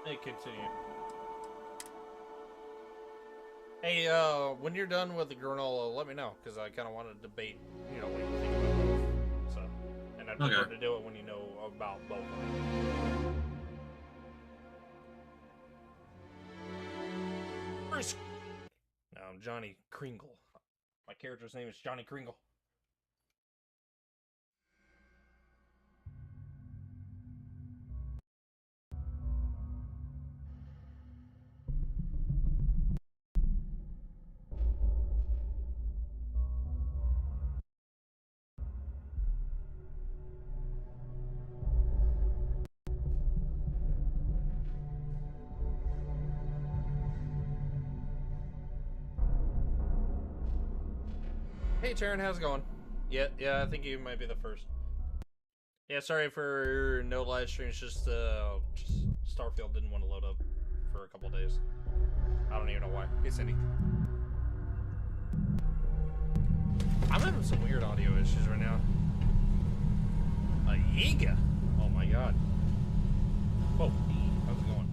Hey, continue. Hey, when you're done with the granola, let me know, because I kind of want to debate, you know, what you think about both. So, and I'd prefer to do it when you know about both of them. No, I'm Johnny Kringle. My character's name is Johnny Kringle. Hey, Taryn, how's it going? Yeah, I think you might be the first. Yeah, sorry for no live streams, just StarField didn't want to load up for a couple days. I don't even know why. Hey, Cindy. I'm having some weird audio issues right now. A Yiga! Oh my god. Whoa, how's it going?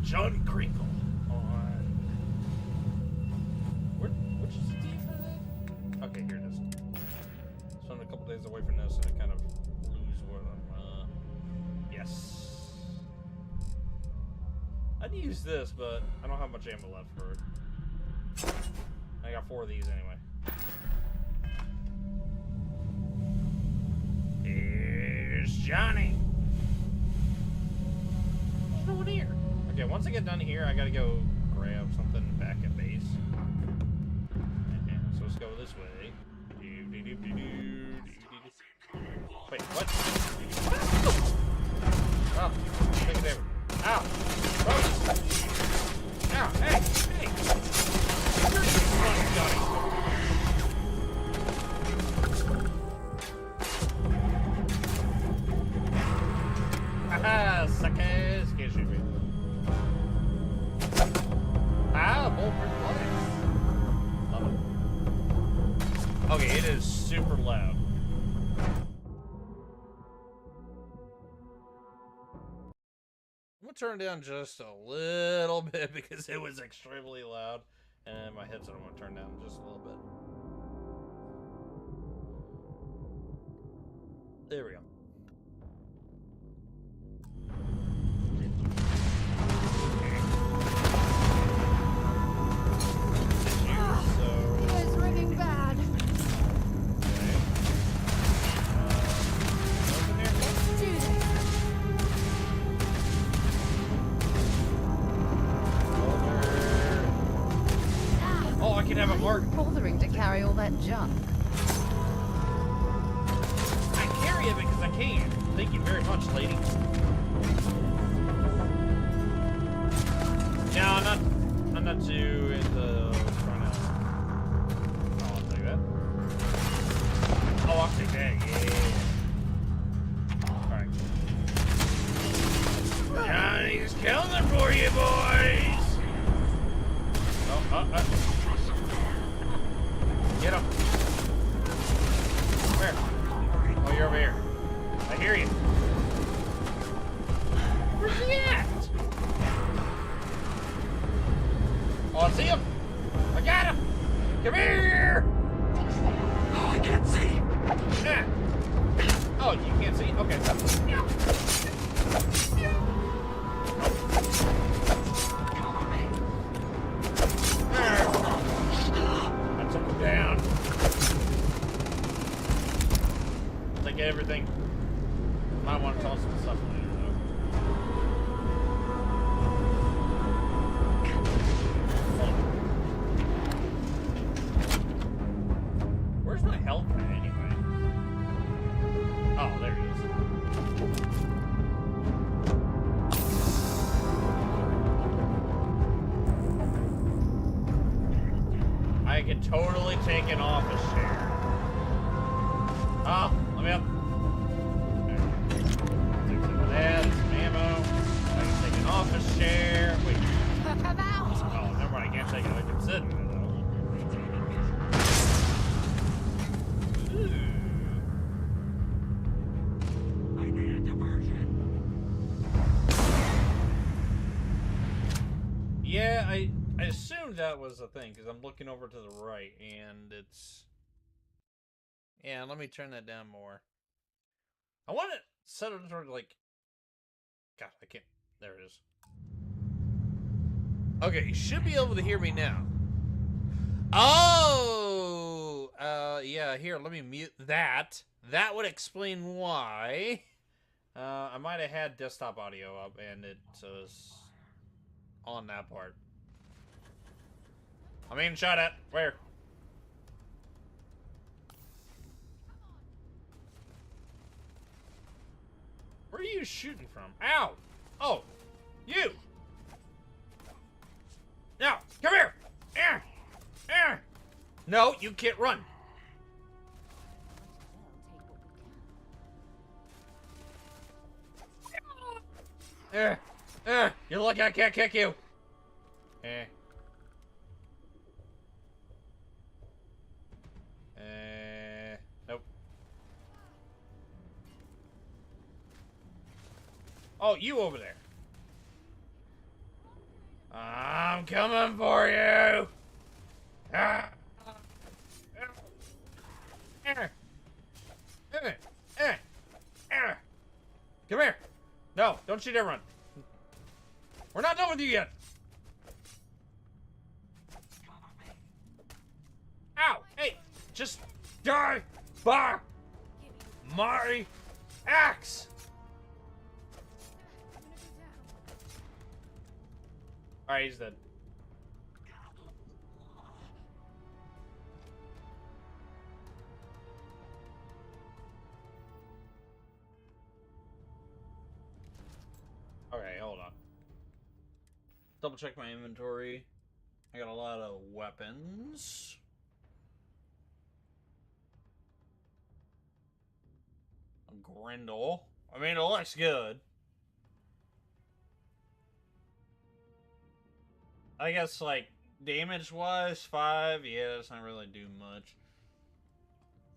Johnny Crinkle on... Which is the D for that? Okay, here it is. So I'm a couple days away from this and I kind of lose what I'm... Yes. I'd use this, but I don't have much ammo left for it. I got 4 of these anyway. Here's Johnny. There's no one here. Okay, once I get done here, I gotta go grab something back at base. So let's go this way. Wait, what? Oh, take it over. Ow! Oh. Ow! Hey! Hey! Run, Johnny! Haha! Suckers! Can't shoot me. Ah! Bulletproof glass! Love it. Okay, it is super loud. I'm gonna turn it down just a little bit because it was extremely loud, and my headset I'm gonna turn down just a little bit. There we go. It's ringing bad. Let's do this. Oh, I can have a mark. Bothering to carry all that junk. I carry it because I can. Thank you very much, lady. No, I'm not too into trying to... Oh, I'll take that. Oh, I'll take that, yeah. Alright. Johnny's killing it for you, boys! Oh, Get him. Where? Oh, you're over here. I hear you. Where's he at? Oh, I see him. I got him. Come here. Oh, I can't see. Yeah. Oh, you can't see? Okay. I took him down. Take everything. Might want to toss some stuff later, though. Where's my health at anyway? Oh, there it is. I can totally take an office share. Oh, let me up. Take some of that, some ammo. I can take an office share. Wait. Come out. Oh, never mind. I can't take it. I can sit in it, though. Ooh. I need a diversion. I assumed that was the thing, because I'm looking over to the right, and it's... Yeah, let me turn that down more. I want to set it toward, like... God, I can't... There it is. Okay, you should be able to hear me now. Oh! Yeah, here, let me mute that. That would explain why. I might have had desktop audio up, and it was on that part. I'm being shot at. Where? Where are you shooting from? Ow! Oh! You! Now, come here! No, you can't run! You're lucky I can't kick you! Nope. Oh, you over there. I'm coming for you! Come here! No, don't shoot everyone. We're not done with you yet! Ow! Hey! Just die by my axe! Alright, he's dead. Okay, hold on. Double check my inventory. I got a lot of weapons. A Grendel. I mean, it looks good. I guess, like, damage-wise, 5. Yeah, that's not really do much.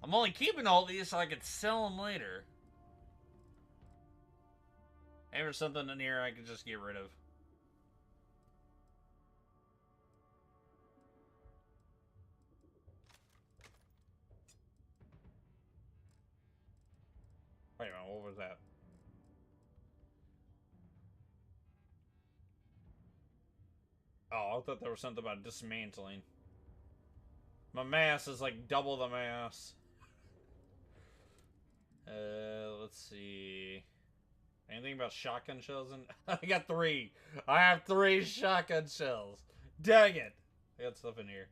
I'm only keeping all these so I could sell them later. Maybe there's something in here I could just get rid of. Wait a minute, what was that? Oh, I thought there was something about dismantling. My mass is like double the mass. Let's see. Anything about shotgun shells? I got 3. I have 3 shotgun shells. Dang it! I got stuff in here.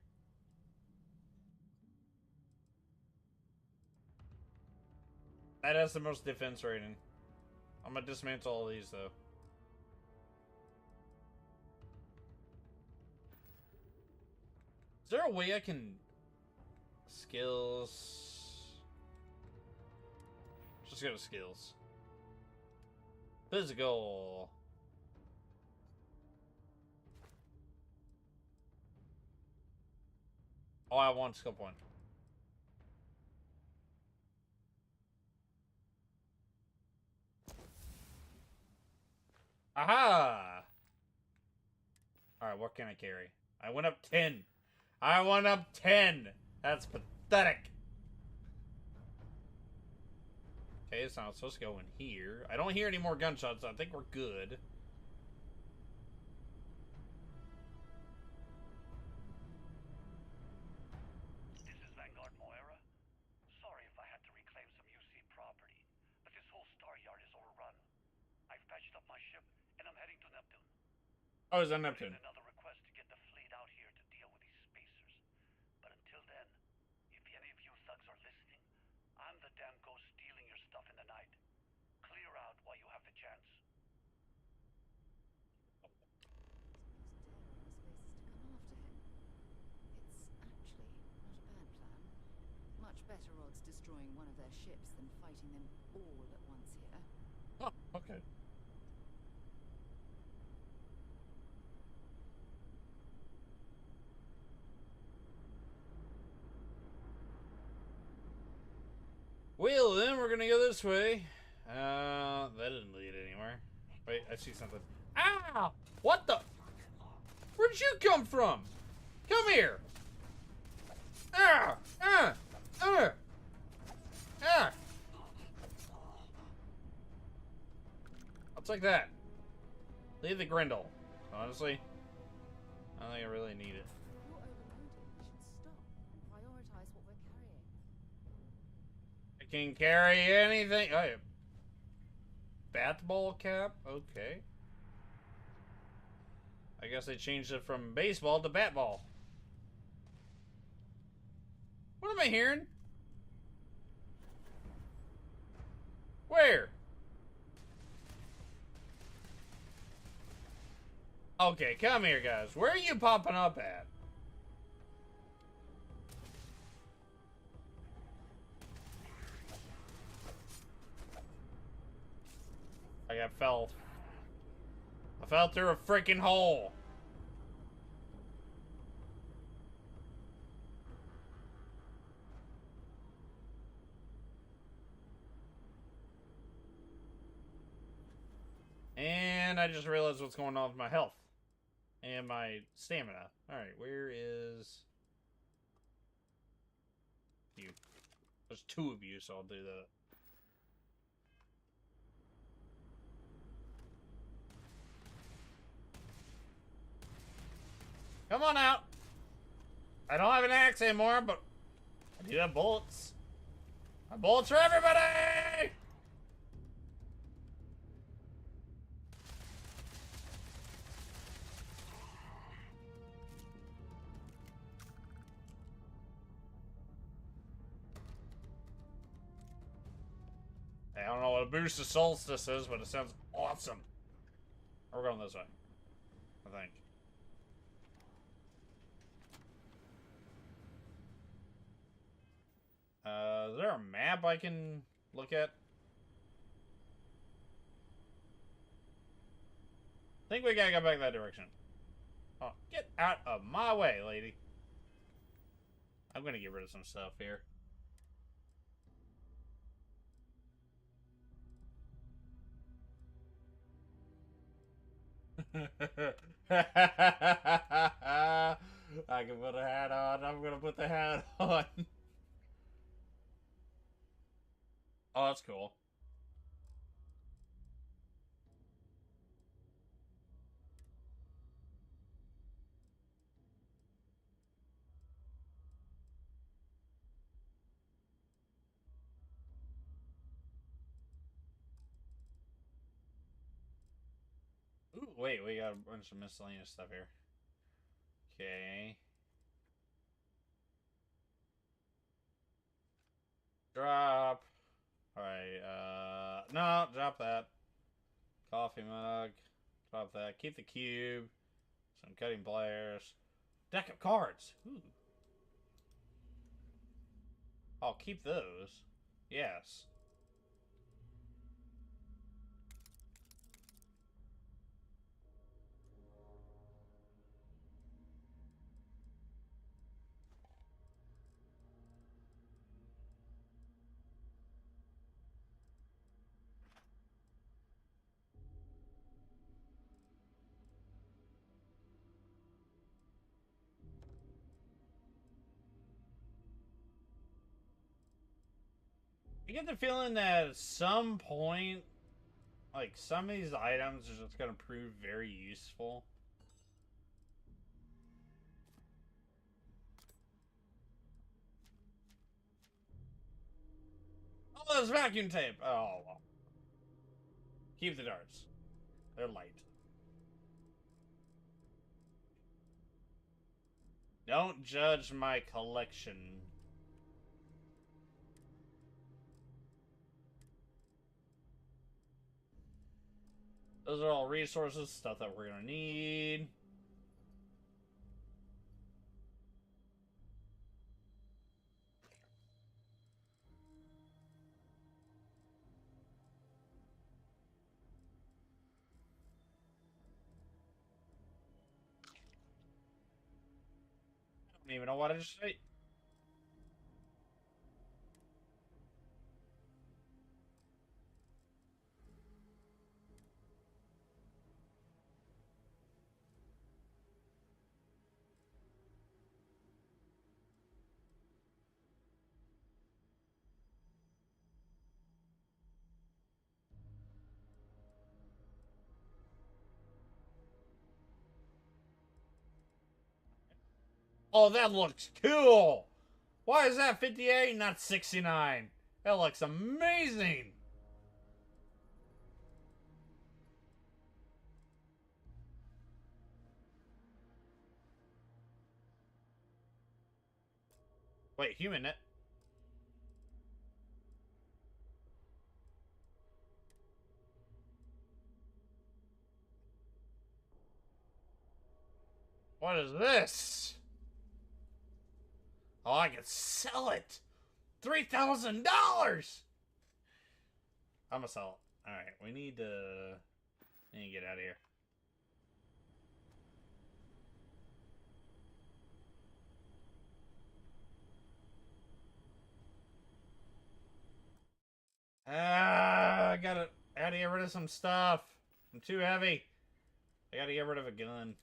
That has the most defense rating. I'm gonna dismantle all these though. Is there a way I can... Skills... Just go to skills. Physical. Oh, I want skill point. Aha! Alright, what can I carry? I went up 10. I went up 10! That's pathetic. Okay, so I'm supposed to go in here. I don't hear any more gunshots, so I think we're good. This is Vanguard Moira. Sorry if I had to reclaim some UC property, but this whole star yard is overrun. I've patched up my ship, and I'm heading to Neptune. Oh, is that Neptune? Another request to get the fleet out here to deal with these spacers. But until then, if any of you thugs are listening, I'm the damn ghost stealing your stuff in the night. Clear out while you have the chance. Much better odds destroying one of their ships than fighting them all at once here. Oh, okay. Well, then we're gonna go this way. That didn't lead anywhere. Wait, I see something. Ow! What the? Where'd you come from? Come here. Ah! Ah! Ah! Ah! I'll take that. Leave the grindle. Honestly, I don't think I really need it. You're overloaded. We should stop and prioritize what we're carrying. I can carry anything. Oh, yeah. Bat ball cap? Okay. I guess they changed it from baseball to bat ball. What am I hearing? Where? Okay, come here, guys. Where are you popping up at? I got fell. I fell through a freaking hole. And I just realized what's going on with my health. And my stamina. Alright, where is... you? There's two of you, so I'll do that. Come on out! I don't have an axe anymore, but I do have bullets. I have bullets for everybody! I don't know what a boost of solstice is, but it sounds awesome. We're going this way, I think. Is there a map I can look at? I think we gotta go back that direction. Oh, get out of my way, lady. I'm gonna get rid of some stuff here. I can put a hat on. I'm gonna put the hat on. Oh, that's cool. Ooh, wait, we got a bunch of miscellaneous stuff here. Okay. Drop. Alright, no, drop that. Coffee mug. Drop that. Keep the cube. Some cutting pliers. Deck of cards. Ooh. I'll keep those. Yes. I get the feeling that at some point, like, some of these items are just going to prove very useful. Oh, there's vacuum tape. Oh, well. Keep the darts. They're light. Don't judge my collection. Those are all resources, stuff that we're gonna need. I don't even know what I just say. Oh, that looks cool. Why is that 58 not 69? That looks amazing. Wait, human net. What is this? Oh, I can sell it. $3,000. I'm gonna sell it. All right, we need to get out of here. I gotta get rid of some stuff. I'm too heavy. I gotta get rid of a gun.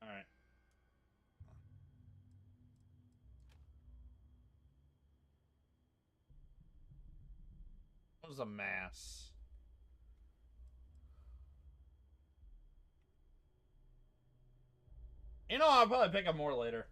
All right. What was a mass? You know, I'll probably pick up more later.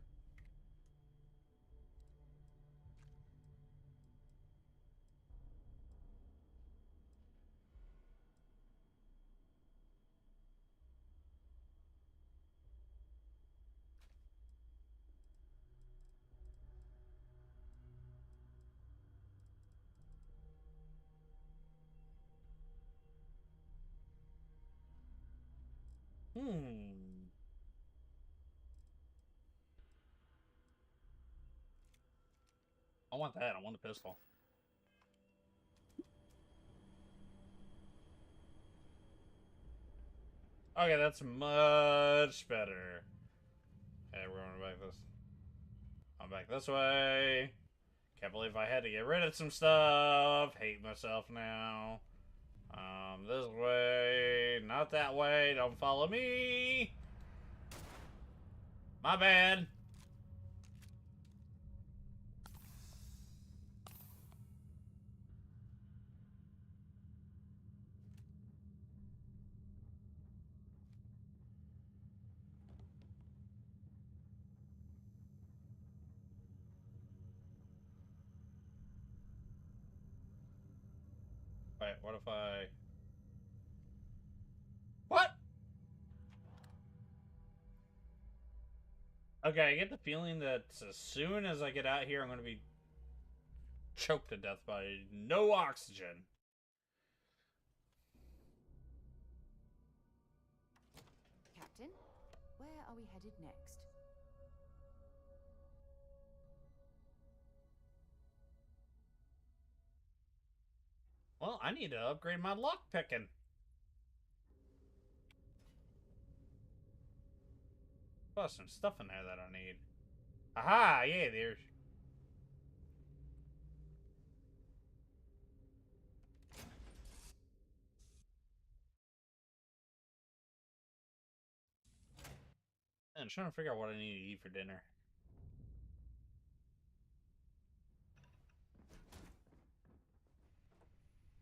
I want that. I want the pistol. Okay, that's much better. Hey, we're going back this. I'm back this way. Can't believe I had to get rid of some stuff. Hate myself now. This way. Not that way. Don't follow me. My bad. Wait, what if I... What? Okay, I get the feeling that as soon as I get out here, I'm going to be choked to death by no oxygen. Captain, where are we headed next? Well, I need to upgrade my lock picking. Oh, some stuff in there that I need. Aha! Yeah, there's... I'm trying to figure out what I need to eat for dinner.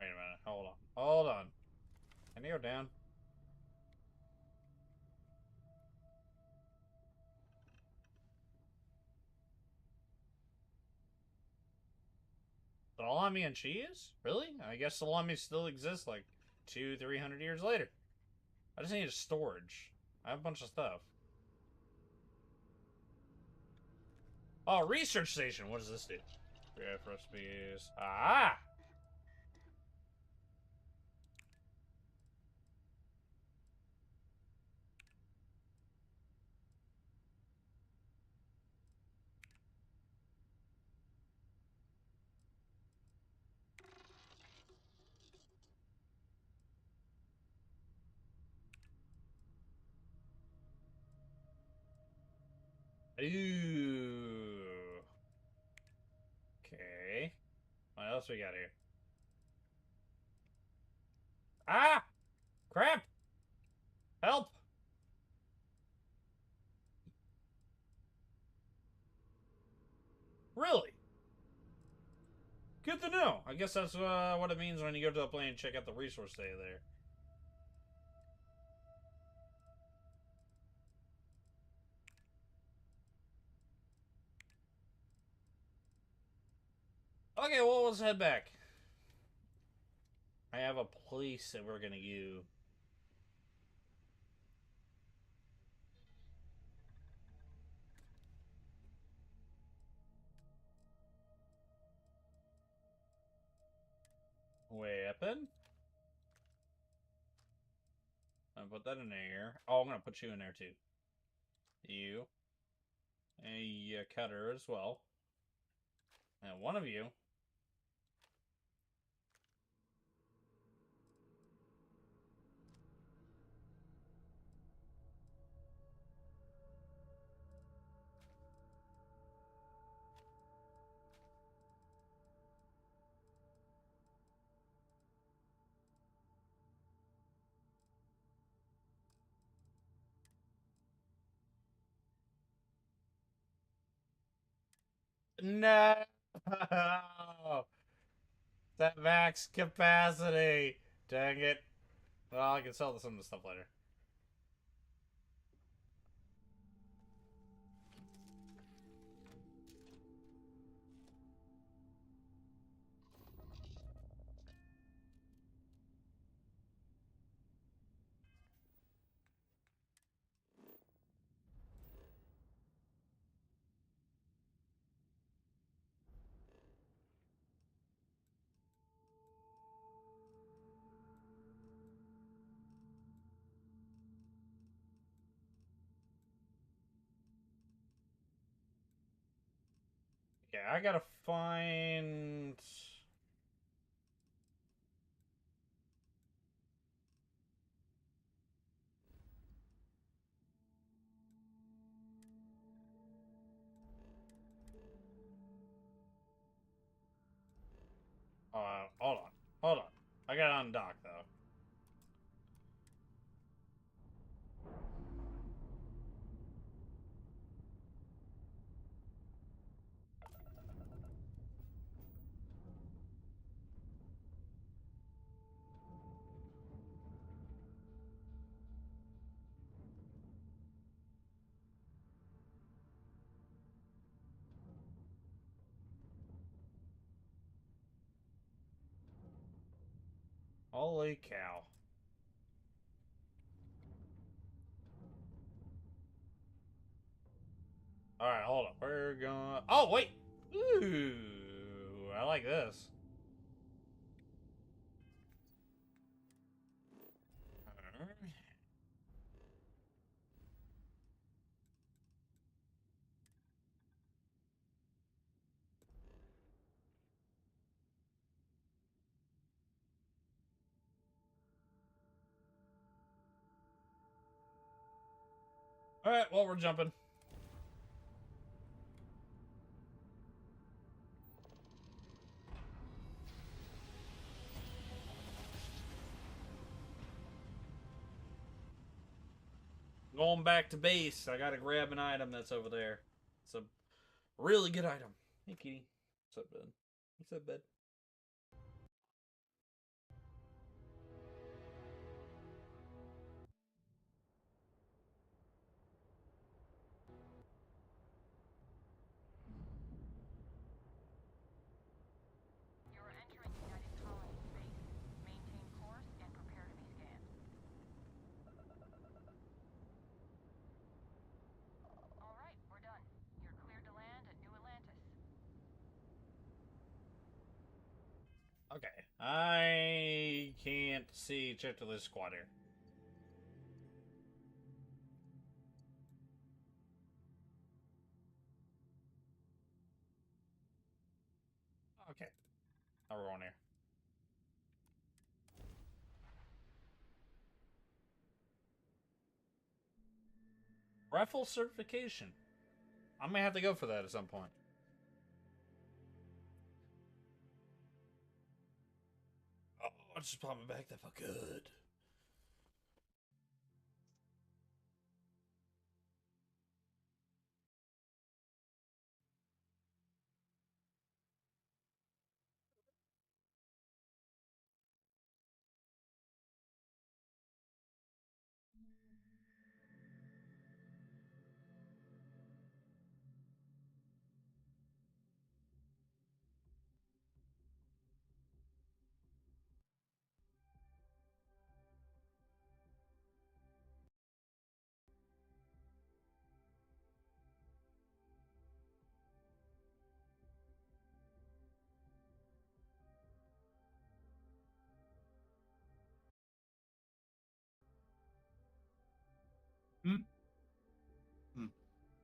Wait a minute. Hold on. Hold on. Can you go down? Salami and cheese? Really? I guess salami still exists like 200-300 years later. I just need a storage. I have a bunch of stuff. Oh, research station. What does this do? Create recipes. Ah! Ooh. Okay. What else we got here? Ah! Crap! Help! Really? Good to know. I guess that's what it means when you go to the plane and check out the resource data there. Okay, well, let's head back. I have a place that we're gonna go. Weapon. I'm gonna put that in there. Oh, I'm gonna put you in there too. You. A cutter as well. And one of you. No! That max capacity! Dang it. Well, I can sell some of the stuff later. Yeah, I gotta find... hold on. Hold on. I got it on dock, though. Holy cow. Alright, hold up. We're going... Oh, wait! Ooh, I like this. Alright, well, we're jumping. Going back to base. I gotta grab an item that's over there. It's a really good item. Hey, kitty. What's up, bud? What's up, bud? You're entering United Colony space. Maintain course and prepare to be scanned. All right, we're done. You're cleared to land at New Atlantis. Okay. I can't see check to this squad here. Okay. Now we're on here. Rifle certification. I may have to go for that at some point. Oh, I'll just pop it back if I could.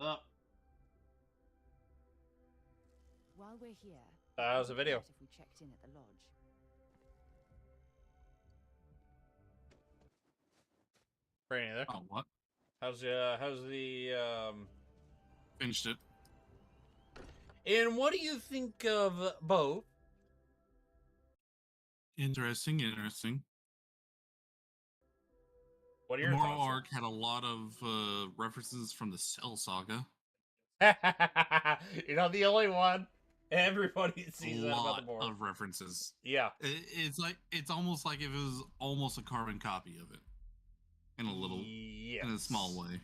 Oh, While we're here, that was a video. if we checked in at the lodge. Franny there. Oh, what? How's the Finished it. And what do you think of both? Interesting, interesting. What are The your moral thoughts? arc had a lot of references from the Cell Saga. You're not the only one. Everybody A sees that about lot the board. of references. Yeah. It's almost like if it was almost a carbon copy of it, in a small way,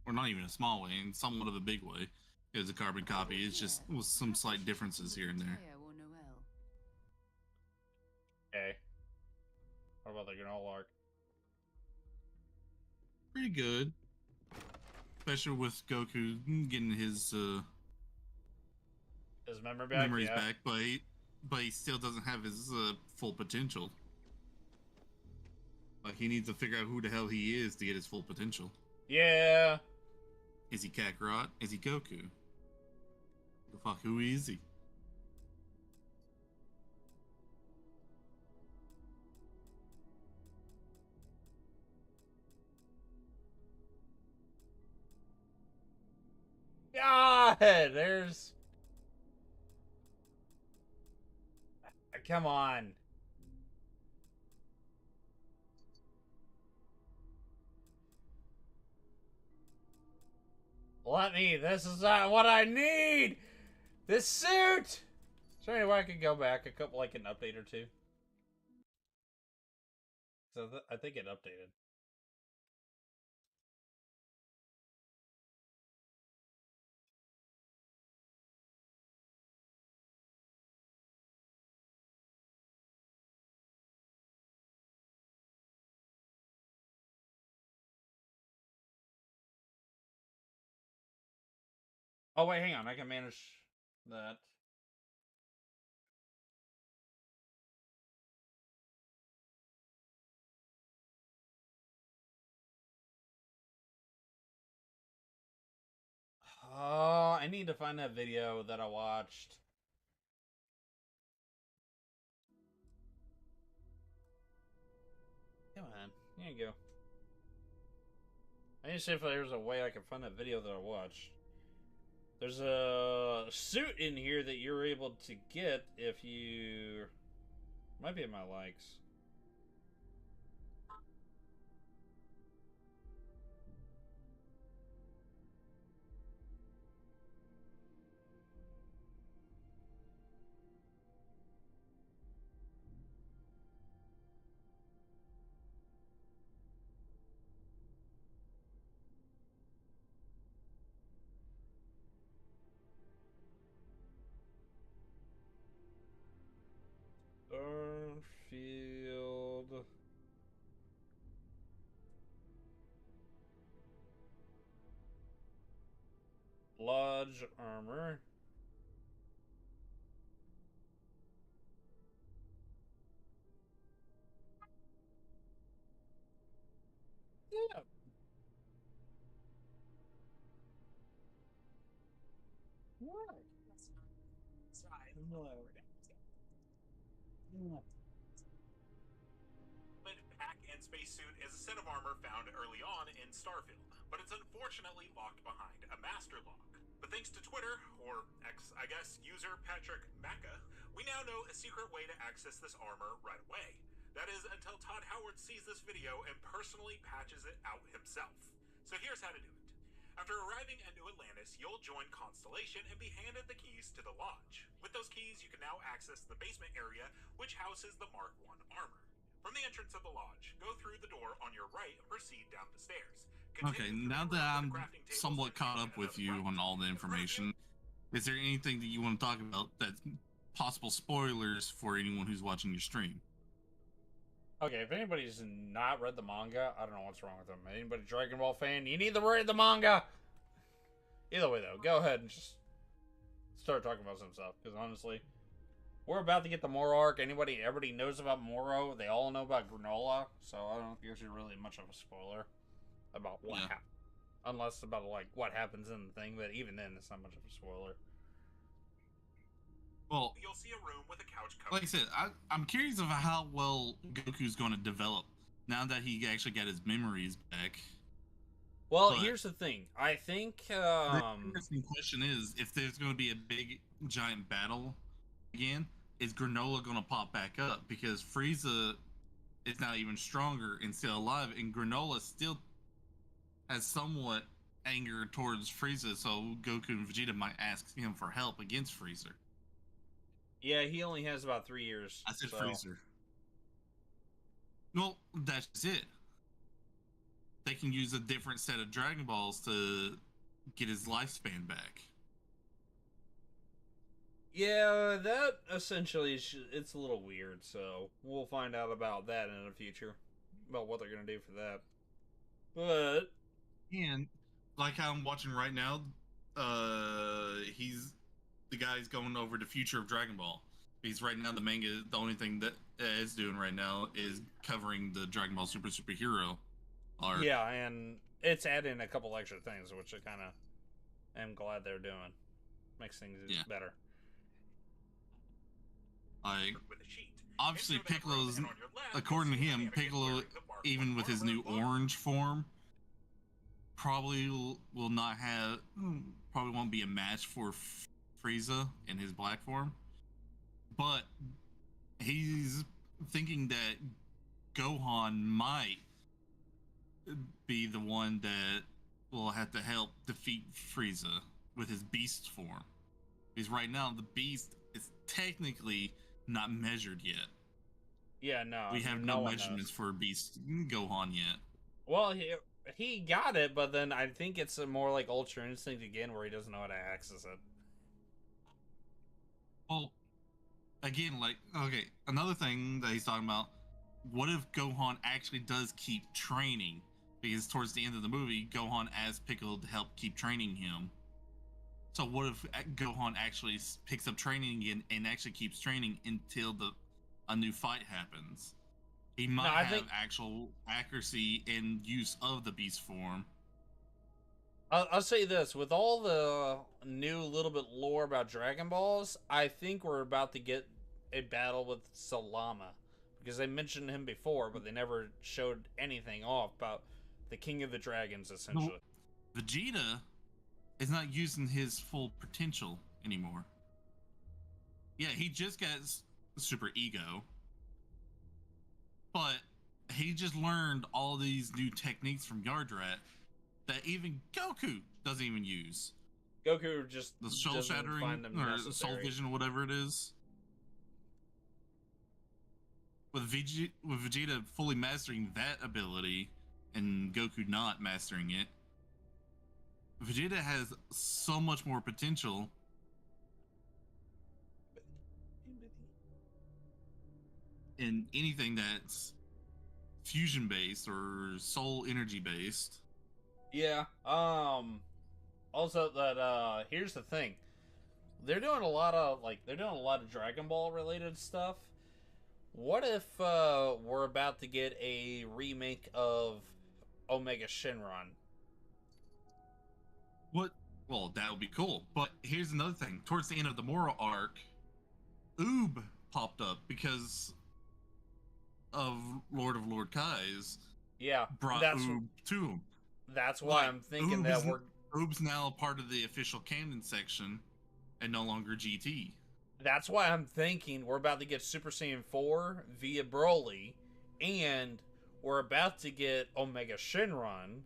or not even a small way, in somewhat of a big way. It was a carbon copy. It's just with some slight differences here and there. Or Noel. Okay. What about the granola arc? Pretty good, especially with Goku getting his memory back? memories Yeah. back, but he still doesn't have his full potential. Like, he needs to figure out who the hell he is to get his full potential. Yeah. Is he Kakarot? Is he Goku? The fuck, who is he? God, there's... Come on. This is not what I need! This suit! Is there any way I could go back a couple, like an update or two? So I think it updated. Oh, wait, hang on. I can manage that. Oh, I need to find that video that I watched. Come on. Here you go. I need to see if there's a way I can find that video that I watched. There's a suit in here that you're able to get if you... Might be in my likes. StarField. Lodge armor. Yeah. What? Pack and spacesuit is a set of armor found early on in StarField, but it's unfortunately locked behind a master lock. But thanks to Twitter, or X, I guess, user Patrick Macca, we now know a secret way to access this armor right away. That is until Todd Howard sees this video and personally patches it out himself. So here's how to do it. After arriving at New Atlantis, you'll join Constellation and be handed the keys to the lodge. With those keys, you can now access the basement area, which houses the Mark I armor. From the entrance of the lodge, go through the door on your right and proceed down the stairs. Okay, now that I'm somewhat caught up with you on all the information, is there anything that you want to talk about that's possible spoilers for anyone who's watching your stream? Okay, if anybody's not read the manga, I don't know what's wrong with them. Anybody Dragon Ball fan, you need to read the manga! Either way, though, go ahead and just start talking about some stuff. Because honestly, we're about to get the Moro arc. Everybody knows about Moro. They all know about Granola. So I don't think there's really much of a spoiler about what happened. unless about like what happens in the thing. But even then, it's not much of a spoiler. Well, You'll see a room with a couch covered. like I said, I'm curious of how well Goku's going to develop now that he actually got his memories back. Well, But here's the thing. I think the interesting question is, if there's going to be a big giant battle again, is Granola going to pop back up? Because Frieza is now even stronger and still alive, and Granola still has somewhat anger towards Frieza, so Goku and Vegeta might ask him for help against Frieza. yeah, he only has about 3 years. I said so. Freezer. Well, that's it. They can use a different set of Dragon Balls to get his lifespan back. Yeah, that essentially it's a little weird. So we'll find out about that in the future, about what they're gonna do for that. But And like I'm watching right now, he's the guy's going over the future of Dragon Ball. He's right now the manga. The only thing that is doing right now is covering the Dragon Ball Superhero arc. yeah, and it's adding a couple extra things, which I kind of am glad they're doing. Makes things better. Like, with a sheet. obviously Enter that room, Piccolo's, and on your left, according to you'll see him, Anakin Piccolo, wearing the bark even with his new armor. orange form, probably will not have, probably won't be a match for Frieza in his black form. But he's thinking that Gohan might be the one that will have to help defeat Frieza with his beast form. Because right now the beast is technically not measured yet. Yeah, no, We have no no one measurements knows. for Beast Gohan yet. Well, he got it, but then I think it's a more like Ultra Instinct again, where he doesn't know how to access it. Well, again, like, okay, another thing that he's talking about, what if Gohan actually does keep training? Because towards the end of the movie, Gohan asked Piccolo to help keep training him. So what if Gohan actually picks up training again and actually keeps training until a new fight happens? He might have actual accuracy and use of the beast form. I'll say this, with all the new little bit lore about Dragon Balls, I think we're about to get a battle with Salama. Because they mentioned him before, but they never showed anything off about the King of the Dragons, essentially. No, Vegeta is not using his full potential anymore. Yeah, he just got super ego. But he just learned all these new techniques from Yardrat that even Goku doesn't even use. Goku just the soul shattering or soul vision, whatever it is. With Vegeta fully mastering that ability and Goku not mastering it, Vegeta has so much more potential. In anything that's fusion based or soul energy based. Yeah. Also that here's the thing. They're doing a lot of Dragon Ball related stuff. What if we're about to get a remake of Omega Shenron? What? Well, that would be cool. But here's another thing. Towards the end of the Moro arc, Oob popped up because of Lord Kai's. Yeah, brought Oob to him. That's why I'm thinking that Oob's now part of the official canon section and no longer GT. That's why I'm thinking we're about to get Super Saiyan 4 via Broly, and we're about to get Omega Shenron,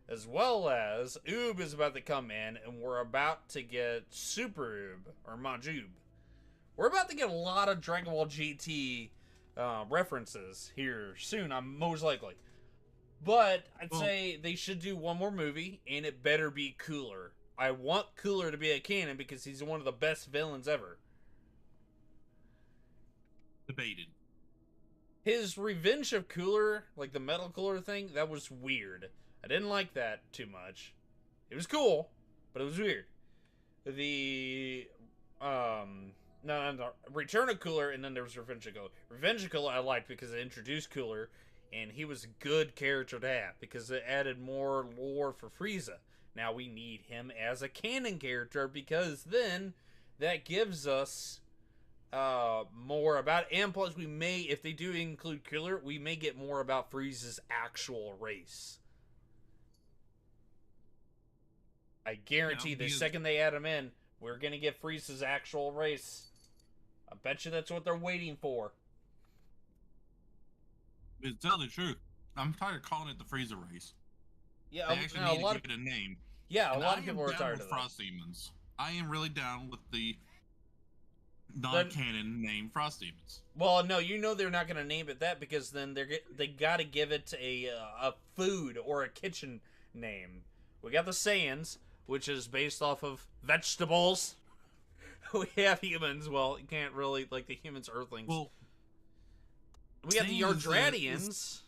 as well as Oob is about to come in, and we're about to get Super Oob, or Majoob. We're about to get a lot of Dragon Ball GT references here soon, most likely. But I'd say they should do one more movie, and it better be Cooler. I want Cooler to be a canon because he's one of the best villains ever. Debated. His Revenge of Cooler, like the Metal Cooler thing, that was weird. I didn't like that too much. It was cool, but it was weird. The Return of Cooler, and then there was Revenge of Cooler. Revenge of Cooler I liked because it introduced Cooler. And he was a good character to have because it added more lore for Frieza. Now we need him as a canon character because then that gives us more about it. And plus we may, if they do include Killer, we may get more about Frieza's actual race. I guarantee the second they add him in, we're going to get Frieza's actual race. I bet you that's what they're waiting for. To tell the truth, I'm tired of calling it the Frieza race. Yeah, they actually need to give it a name. Yeah, and a lot of people are tired of that. Frost Demons. I am really down with the non-canon name Frost Demons. Well, no, you know they're not going to name it that because then they got to give it a food or a kitchen name. We got the Saiyans, which is based off of vegetables. We have humans. Well, you can't really, like, the humans, Earthlings. Well, we got the Yardratians.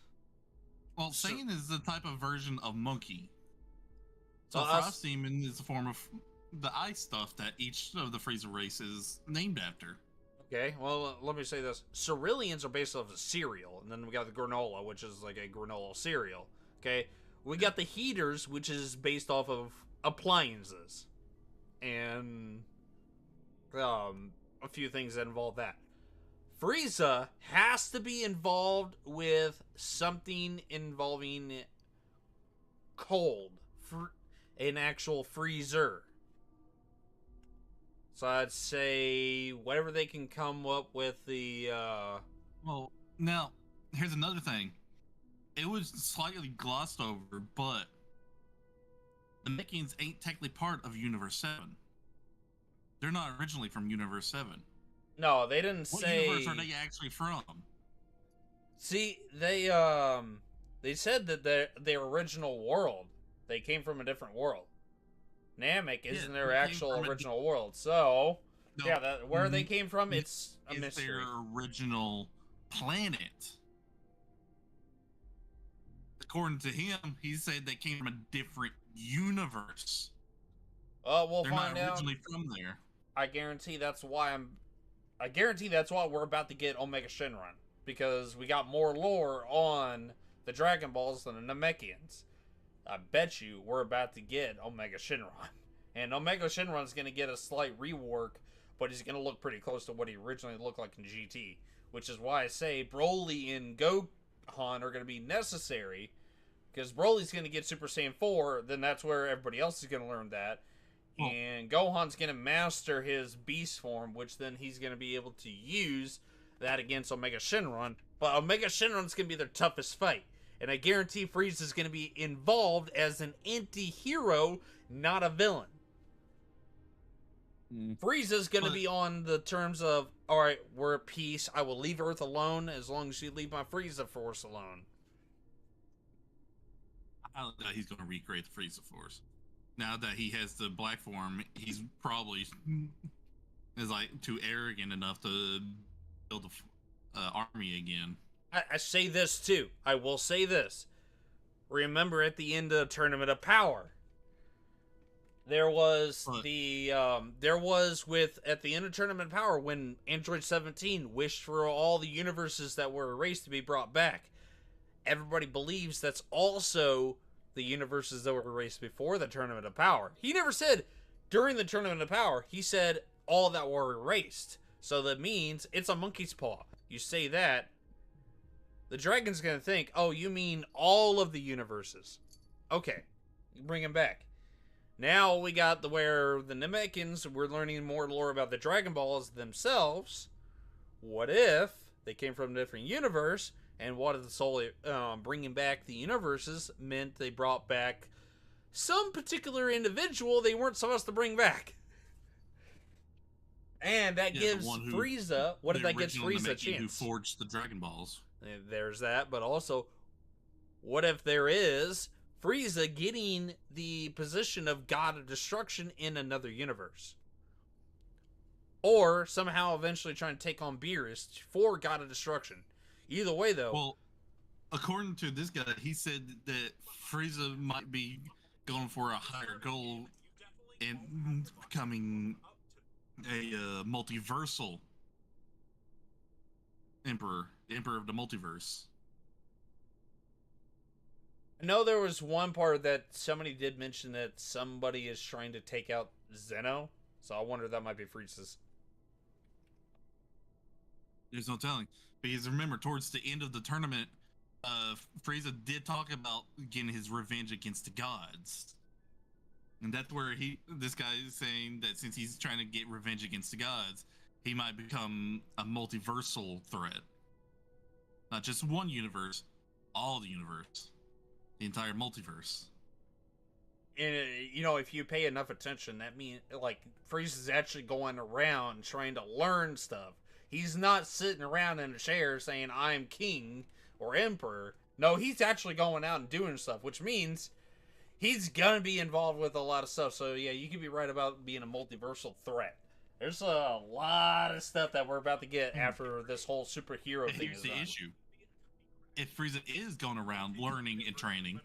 Well, Saiyan is the type of version of monkey. So Frost Demon is a form of the ice stuff that each of the Frieza race is named after. Okay, well, let me say this. Cerealians are based off of cereal, and then we got the granola, which is like a granola cereal. Okay, we got the Heaters, which is based off of appliances. And a few things that involve that. Frieza has to be involved with something involving cold. An actual freezer. So I'd say whatever they can come up with the... Well, now, here's another thing. It was slightly glossed over, but the Namekians ain't technically part of Universe 7. They're not originally from Universe 7. No, they didn't say... What universe are they actually from? See, they said that their original world, they came from a different world. Namek isn't their actual original world, so... No, yeah, where they came from, it's a mystery. Their original planet. According to him, he said they came from a different universe. We'll They're find out. They're not originally from there. I guarantee that's why we're about to get Omega Shenron. Because we got more lore on the Dragon Balls than the Namekians. I bet you we're about to get Omega Shenron. And Omega Shenron's going to get a slight rework, but he's going to look pretty close to what he originally looked like in GT. Which is why I say Broly and Gohan are going to be necessary. Because Broly's going to get Super Saiyan 4, then that's where everybody else is going to learn that. And Gohan's going to master his beast form, which then he's going to be able to use that against Omega Shenron. But Omega Shenron's going to be their toughest fight. And I guarantee Frieza's going to be involved as an anti-hero, not a villain. Frieza's going to be on the terms of, alright, we're at peace. I will leave Earth alone as long as you leave my Frieza Force alone. I don't know he's going to recreate the Frieza Force. Now that he has the black form, he's probably is like too arrogant enough to build an army again. I say this too. I will say this. Remember at the end of Tournament of Power, there was at the end of Tournament of Power when Android 17 wished for all the universes that were erased to be brought back. Everybody believes that's also the universes that were erased before the Tournament of Power. He never said during the Tournament of Power. He said all that were erased. So that means it's a monkey's paw. You say that, the dragon's gonna think, oh, you mean all of the universes. Okay, bring him back. Now we got where the Namekians, we're learning more lore about the Dragon Balls themselves. What if they came from a different universe, and what if the soul bringing back the universes meant they brought back some particular individual they weren't supposed to bring back? And that gives Frieza, what if that gives Frieza a chance? Who forged the Dragon Balls. There's that, but also, what if there is Frieza getting the position of God of Destruction in another universe? Or somehow eventually trying to take on Beerus for God of Destruction. Either way, though. Well, according to this guy, he said that Frieza might be going for a higher goal and becoming a multiversal emperor, the emperor of the multiverse. I know there was one part that somebody did mention that somebody is trying to take out Zeno, so I wonder if that might be Frieza's. There's no telling. Because remember, towards the end of the tournament, Frieza did talk about getting his revenge against the gods. And that's where this guy is saying that since he's trying to get revenge against the gods, he might become a multiversal threat. Not just one universe, all the universe. The entire multiverse. And, if you pay enough attention, that means, like, Frieza's actually going around trying to learn stuff. He's not sitting around in a chair saying, I'm king or emperor. No, he's actually going out and doing stuff, which means he's gonna be involved with a lot of stuff. So, yeah, you could be right about being a multiversal threat. There's a lot of stuff that we're about to get after this whole superhero thing is Here's the done. issue. If Frieza is going around learning and training,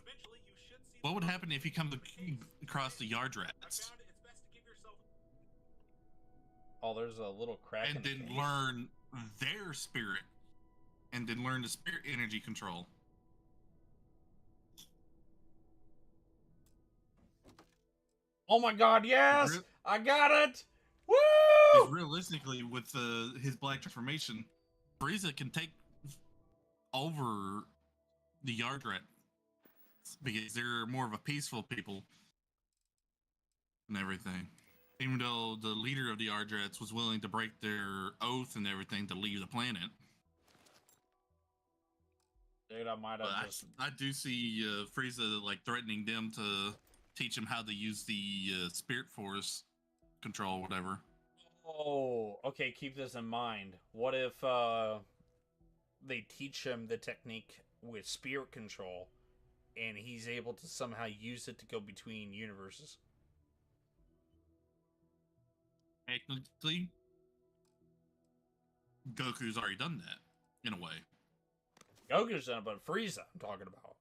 what would happen if he comes across the Yard Rats? Oh, there's a little crack in And the then case. learn their spirit. And then learn the spirit energy control. Oh my god, yes! I got it! Woo! Because realistically, with his black transformation, Frieza can take over the Yard Rats because they're more of a peaceful people and everything. Even though the leader of the Yard Rats was willing to break their oath and everything to leave the planet. Dude, I might But have just... I do see Frieza like threatening them to teach him how to use the Spirit Force control, whatever. Oh, okay, keep this in mind. What if they teach him the technique with spirit control and he's able to somehow use it to go between universes? Technically, Goku's already done that, in a way. Goku's done it, but Frieza I'm talking about.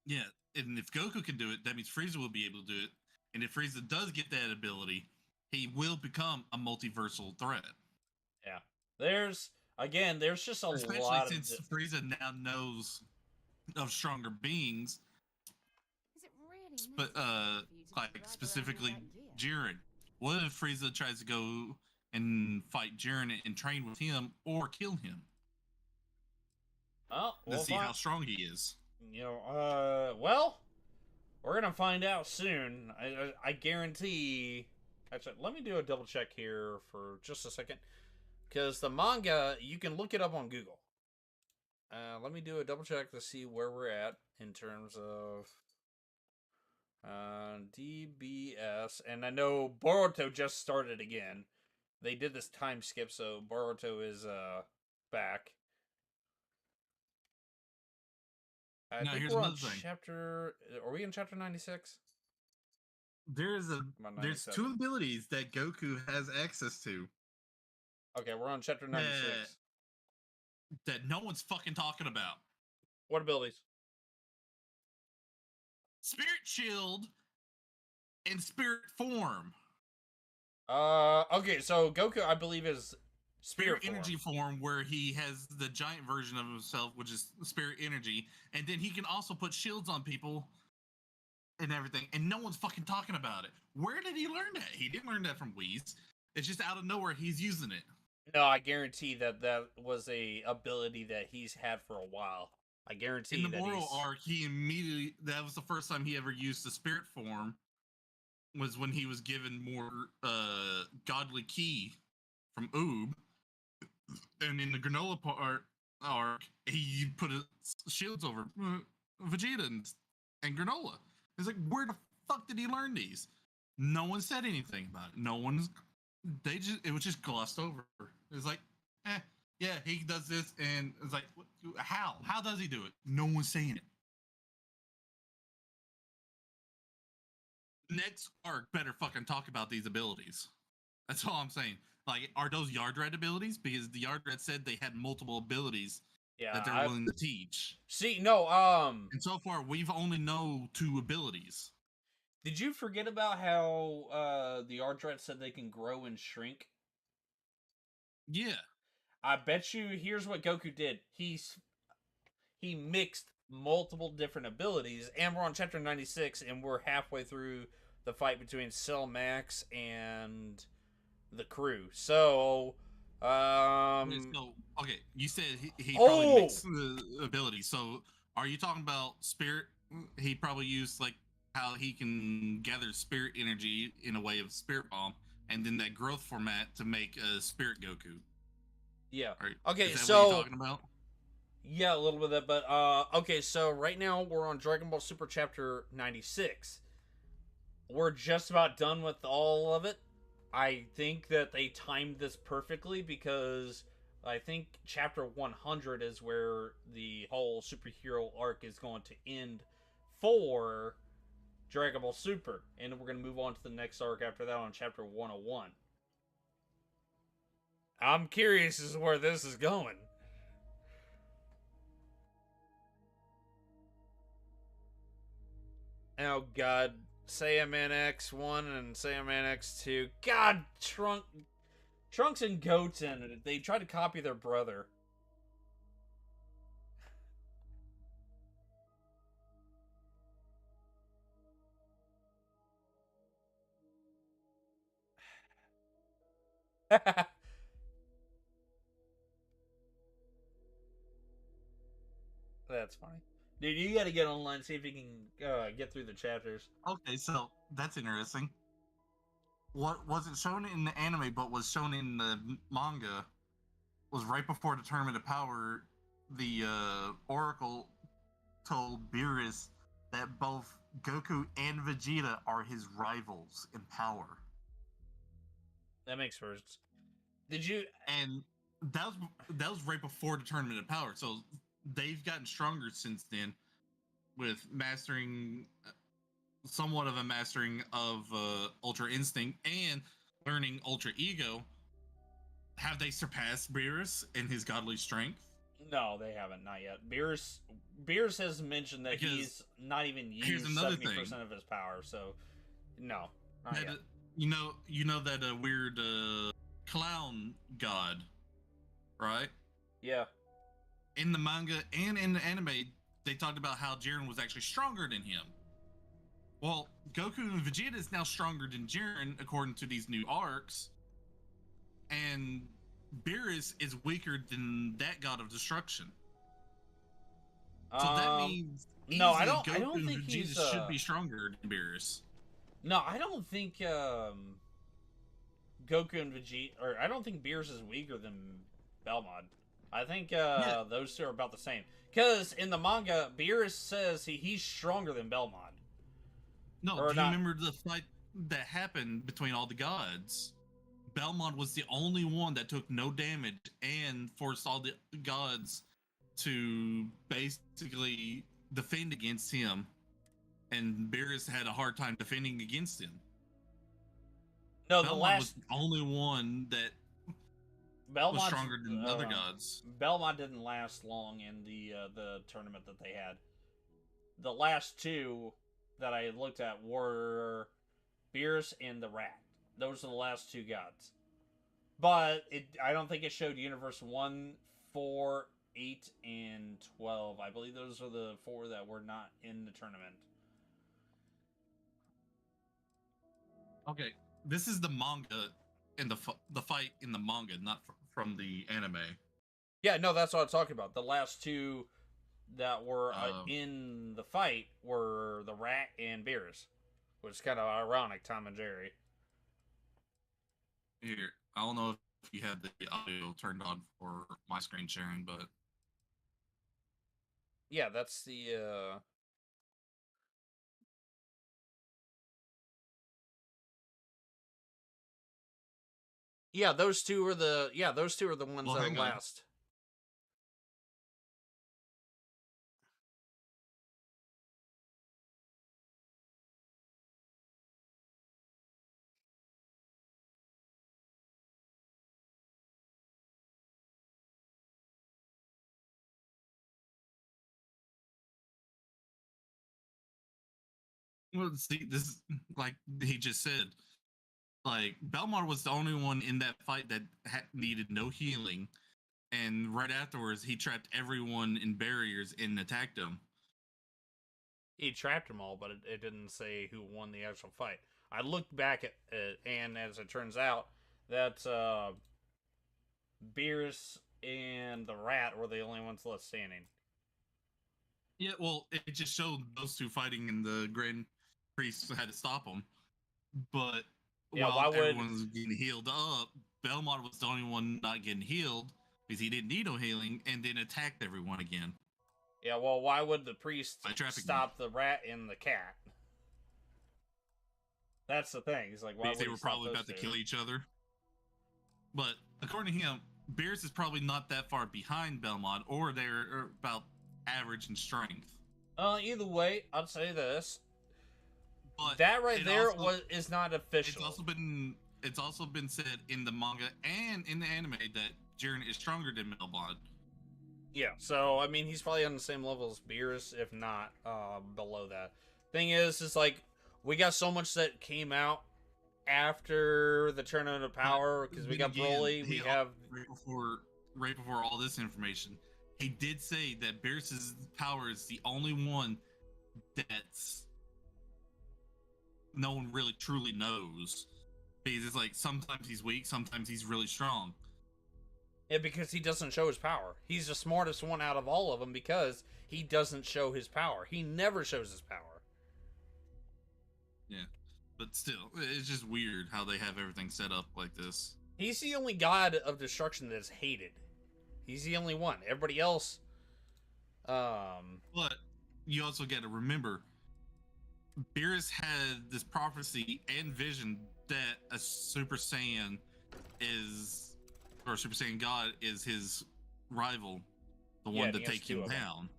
Yeah, and if Goku can do it, that means Frieza will be able to do it. And if Frieza does get that ability, he will become a multiversal threat. Yeah. There's just a Especially lot since of... Frieza now knows of stronger beings, Is it really but necessary for you to like drag around specifically all that gear? Jiren. What if Frieza tries to go and fight Jiren and train with him or kill him Oh, to see how strong he is? Well, we're gonna find out soon. I guarantee. Actually, let me do a double check here for just a second, because the manga you can look it up on Google. Let me do a double check to see where we're at in terms of DBS, and I know Boruto just started again. They did this time skip, so Boruto is back. I think here's we're on another thing. chapter. Are we in chapter 96? There's 2 abilities that Goku has access to Okay, we're on chapter 96. that no one's fucking talking about. What abilities? Spirit Shield and Spirit Form. Okay, so Goku, I believe, is Spirit Energy form, where he has the giant version of himself, which is Spirit Energy, and then he can also put shields on people and everything, and no one's fucking talking about it. Where did he learn that? He didn't learn that from Whis. It's just out of nowhere he's using it. No, I guarantee that was a ability that he's had for a while. I guarantee in the Moro arc, he immediately, that was the first time he ever used the spirit form, was when he was given more godly ki from Oob. And in the Granola arc, he put his shields over Vegeta and Granola. It's like, where the fuck did he learn these? No one said anything about it. It was just glossed over. It's like, yeah, he does this, and it's like, how? How does he do it? No one's saying it. Next arc better fucking talk about these abilities. That's all I'm saying. Like, are those Yard Rat abilities? Because the Yard Rat said they had multiple abilities that they're willing to teach. See, no, and so far we've only know 2 abilities. Did you forget about how the Yard Rat said they can grow and shrink? Yeah. I bet you. Here's what Goku did. He he mixed multiple different abilities, and we're on chapter 96, and we're halfway through the fight between Cell Max and the crew. So, So, okay, you said he probably Oh! mixed the abilities. So, are you talking about spirit? He probably used like how he can gather spirit energy in a way of spirit bomb, and then that growth format to make a spirit Goku. Yeah. Right? Okay, Is that so what you're talking about? yeah, a little bit of that, but okay, so right now we're on Dragon Ball Super chapter 96. We're just about done with all of it. I think that they timed this perfectly because I think chapter 100 is where the whole superhero arc is going to end for Dragon Ball Super, and we're going to move on to the next arc after that on chapter 101. I'm curious as to where this is going. Oh God, Saiyaman X1 and Saiyaman X2. God, Trunks and Goten. They tried to copy their brother. That's funny. Dude, you gotta get online and see if you can get through the chapters. Okay, so that's interesting. What wasn't shown in the anime, but was shown in the manga, was right before the Tournament of Power. The Oracle told Beerus that both Goku and Vegeta are his rivals in power, That makes sense. Did you? and that was right before the Tournament of Power. So they've gotten stronger since then, with mastering somewhat of a mastering of Ultra Instinct and learning Ultra Ego. Have they surpassed Beerus in his godly strength? No, they haven't. Not yet. Beers has mentioned that Because he's not even here's used another 70% thing. of his power. So, no, not That, yet. you know that weird clown god, right? Yeah. In the manga and in the anime, they talked about how Jiren was actually stronger than him. Well, Goku and Vegeta is now stronger than Jiren according to these new arcs, and Beerus is weaker than that god of destruction. So that means no, I easily don't. I Goku don't and think Vegeta he's. should be stronger than Beerus. No, I don't think Goku and Vegeta, or I don't think Beers is weaker than Belmont. I think those two are about the same. Because in the manga, Beerus says he's stronger than Belmont. No, Or do you not. remember the fight that happened between all the gods? Belmont was the only one that took no damage and forced all the gods to basically defend against him, and Beerus had a hard time defending against him. No, Belmont was the only one that was stronger than other gods. Belmont didn't last long in the tournament that they had. The last two that I looked at were Beerus and the Rat. Those are the last two gods. But I don't think it showed Universe 1, 4, 8, and 12. I believe those are the four that were not in the tournament. Okay, this is the manga and the fight in the manga, not from the anime. Yeah, no, that's what I'm talking about. The last two that were in the fight were the Rat and Beerus, which is kind of ironic, Tom and Jerry. Here, I don't know if you have the audio turned on for my screen sharing, but yeah, that's the. Yeah, those two are the ones that are last. well, see, this is like he just said. Like Belmont was the only one in that fight that needed no healing, And right afterwards, he trapped everyone in barriers and attacked them. He trapped them all, but it didn't say who won the actual fight. I looked back at it, and as it turns out, that Beerus and the Rat were the only ones left standing. Yeah, well, it just showed those two fighting, and the Grand Priest had to stop them. But Yeah, while why would- everyone was getting healed up, Belmont was the only one not getting healed because he didn't need no healing, and then attacked everyone again. Yeah, well, why would the priest By trapping stop the rat and the cat? That's the thing. He's like, why Because would they he were stop probably those about to two? kill each other. But according to him, Beerus is probably not that far behind Belmont, or they're about average in strength. Either way, I'd say this. But That right it there also- is not official. It's also been said in the manga and in the anime that Jiren is stronger than Belmont. Yeah, so I mean, he's probably on the same level as Beerus, if not below that. Thing is like we got so much that came out after the Tournament of Power because we Then got again, Broly, we he- have right before all this information, he did say that Beerus's power is the only one that's no one really truly knows. Because it's like sometimes he's weak, sometimes he's really strong. yeah, because he doesn't show his power. He's the smartest one out of all of them because he doesn't show his power. He never shows his power. Yeah. But still, it's just weird how they have everything set up like this. He's the only god of destruction that is hated. He's the only one. Everybody else, But you also got to remember, Beerus had this prophecy and vision that a Super Saiyan Super Saiyan God is his rival, the Yeah, one and to he has take two him of them. down.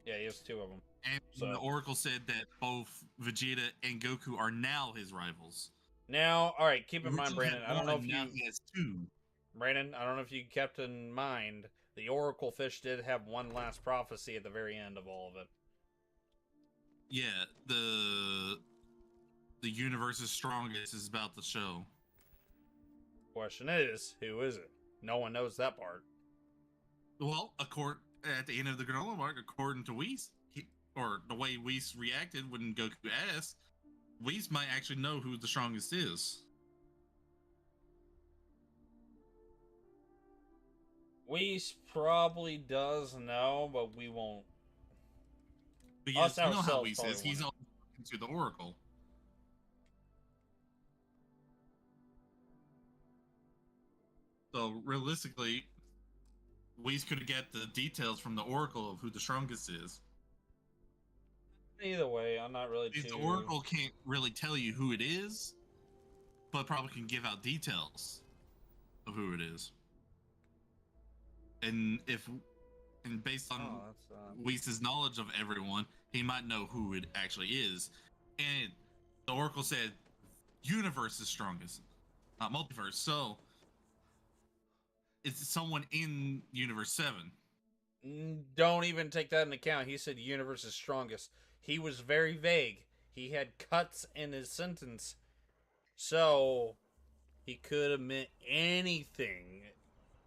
yeah, he has two of them. And So- the Oracle said that both Vegeta and Goku are now his rivals. Now, all right, keep in mind, Originally Brandon. had I don't know one, if now you, he has two. Brandon. I don't know if you kept in mind the Oracle Fish did have one last prophecy at the very end of all of it. Yeah, the universe's strongest is about to show. Question is, who is it? No one knows that part. Well, at the end of the granola mark, according to Whis, or the way Whis reacted when Goku asked, Whis might actually know who the strongest is. Whis probably does know, but we won't. Because Us you know how ourselves Whis probably is. He's won't. always to the Oracle. So realistically, Whis could have got the details from the Oracle of who the strongest is. Either way, I'm not really Because too. the Oracle can't really tell you who it is, but probably can give out details of who it is. And based on Oh, that's Whis' knowledge of everyone, he might know who it actually is. And the Oracle said, universe is strongest, not multiverse. So it's someone in Universe 7. Don't even take that into account. He said universe is strongest. He was very vague. He had cuts in his sentence. So he could have meant anything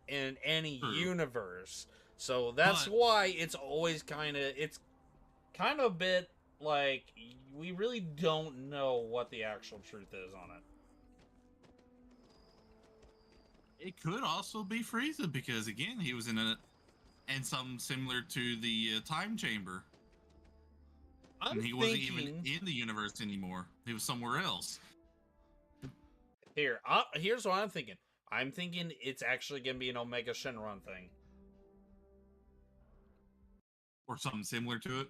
in any True. universe. So that's But- why it's always kind of a bit like we really don't know what the actual truth is on it. It could also be Frieza because again, he was in something similar to the time chamber. And he wasn't even in the universe anymore. He was somewhere else. Here's what I'm thinking. I'm thinking it's actually going to be an Omega Shenron thing. Or something similar to it.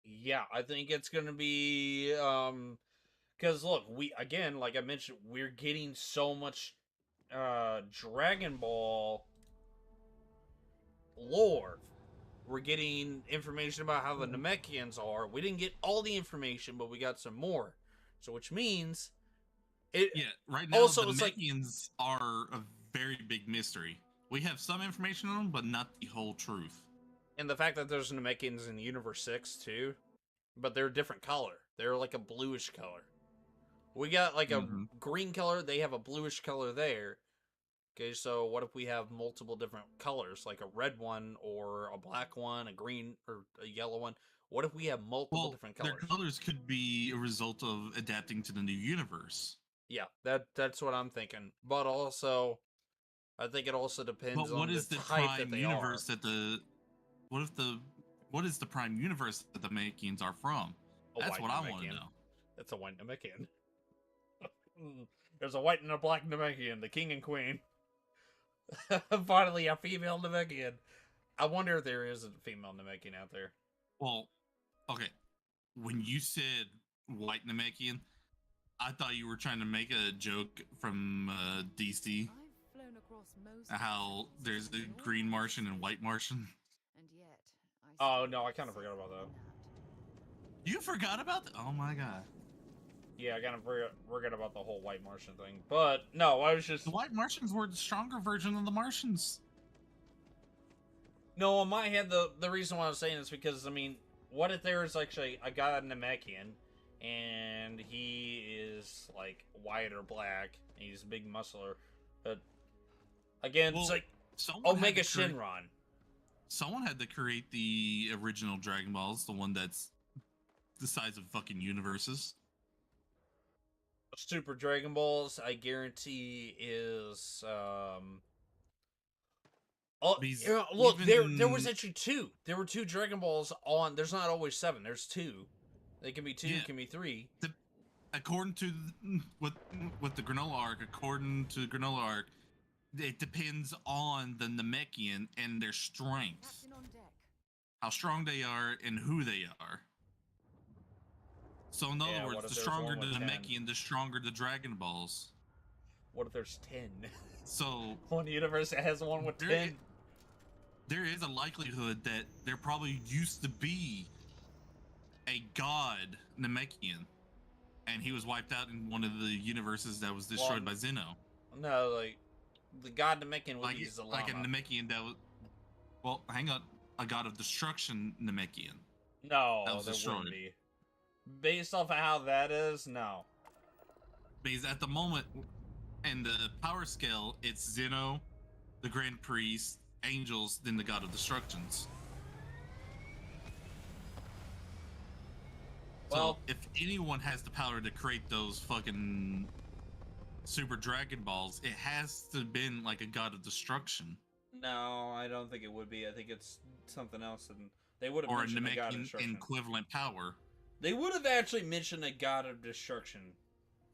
Yeah, I think it's going to be because look, like I mentioned, we're getting so much Dragon Ball lore. We're getting information about how the Namekians are. We didn't get all the information, but we got some more. So which means it Yeah, right now Also, the it's like- Namekians are a very big mystery. We have some information on them, but not the whole truth. and the fact that there's Namekians in Universe 6 too, but they're a different color. They're like a bluish color. We got like a Mhm. green color, they have a bluish color there. Okay, so what if we have multiple different colors, like a red one or a black one, a green or a yellow one? What if we have multiple different their colors? colors could be a result of adapting to the new universe. Yeah, that's what I'm thinking. But also, I think it also depends But what on the is the type that prime they are. universe that the what is the prime universe that the Namekians are from? A That's white what I want to Namekian. know. It's a white Namekian. There's a white and a black Namekian, the king and queen. Finally, a female Namekian. I wonder if there is a female Namekian out there. Well, okay. When you said white Namekian, I thought you were trying to make a joke from DC. I've flown across most How of the there's systems a in green orbit. Martian and white Martian. And yet, Oh, still no, I get kinda forgot about something that. You forgot about that? Oh my god. Yeah, I kind of forgot about the whole white Martian thing. But, no, I was just... The white Martians were the stronger version of the Martians. No, in my head, the reason why I was saying this because, I mean, what if there is actually a guy Namekian, and he is, like, white or black, and he's a big muscular, but, again, it's like, someone had Omega to create- Shinron. Someone had to create the original Dragon Balls, the one that's the size of fucking universes. Super Dragon Balls, I guarantee, is, Oh, These- yeah, look, there was even- actually two. There were 2 Dragon Balls on... There's not always 7. There's 2. They can be 2, Yeah. can be 3. According to with the Granola arc, it depends on the Namekian and their strength, Captain on deck. how strong they are, and who they are. So in other Yeah, what words, if the there's stronger one the with 10? Namekian, the stronger the Dragon Balls. What if there's 10? So One universe that has one with There 10. there is a likelihood that there probably used to be a god Namekian, and he was wiped out in one of the universes that was destroyed by Zeno. No, like, the god Namekian would Like, be Zalama. like a Namekian that was, well, hang on, a god of destruction Namekian. No, that was there destroyed. wouldn't be. Based off of how that is, no. Because at the moment, in the power scale, it's Zeno, the Grand Priest, angels, then the god of destructions. Well- So if anyone has the power to create those fucking Super Dragon Balls, it has to have been like a god of destruction. No, I don't think it would be. I think it's something else, and they would have Or a mentioned a god of Namekian destruction. equivalent power. They would have actually mentioned a god of destruction,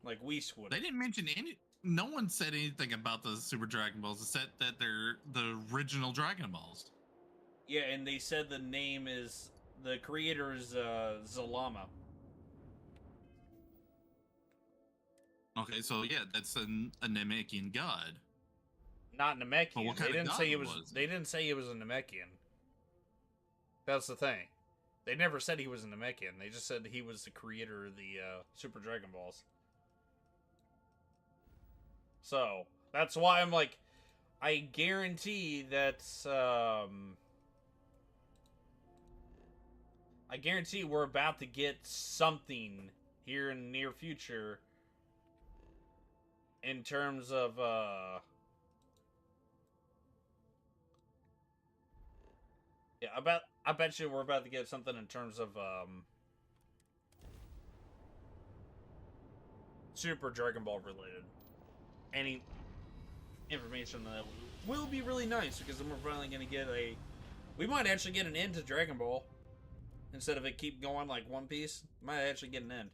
like Whis would. They didn't mention any. No one said anything about the Super Dragon Balls except that they're the original Dragon Balls. Yeah, and they said the name is the creator is Zalama. Okay, so yeah, that's a Namekian god. Not Namekian. But what They kind of didn't god say it was. was it? They didn't say he was a Namekian. That's the thing. They never said he was a Namekian. They just said he was the creator of the Super Dragon Balls. So that's why I'm like, I guarantee that's. I guarantee we're about to get something here in the near future. In terms of yeah, I bet you we're about to get something in terms of Super Dragon Ball related. Any information that will be really nice because then we're finally gonna get a. We might actually get an end to Dragon Ball instead of it keep going like One Piece. Might actually get an end.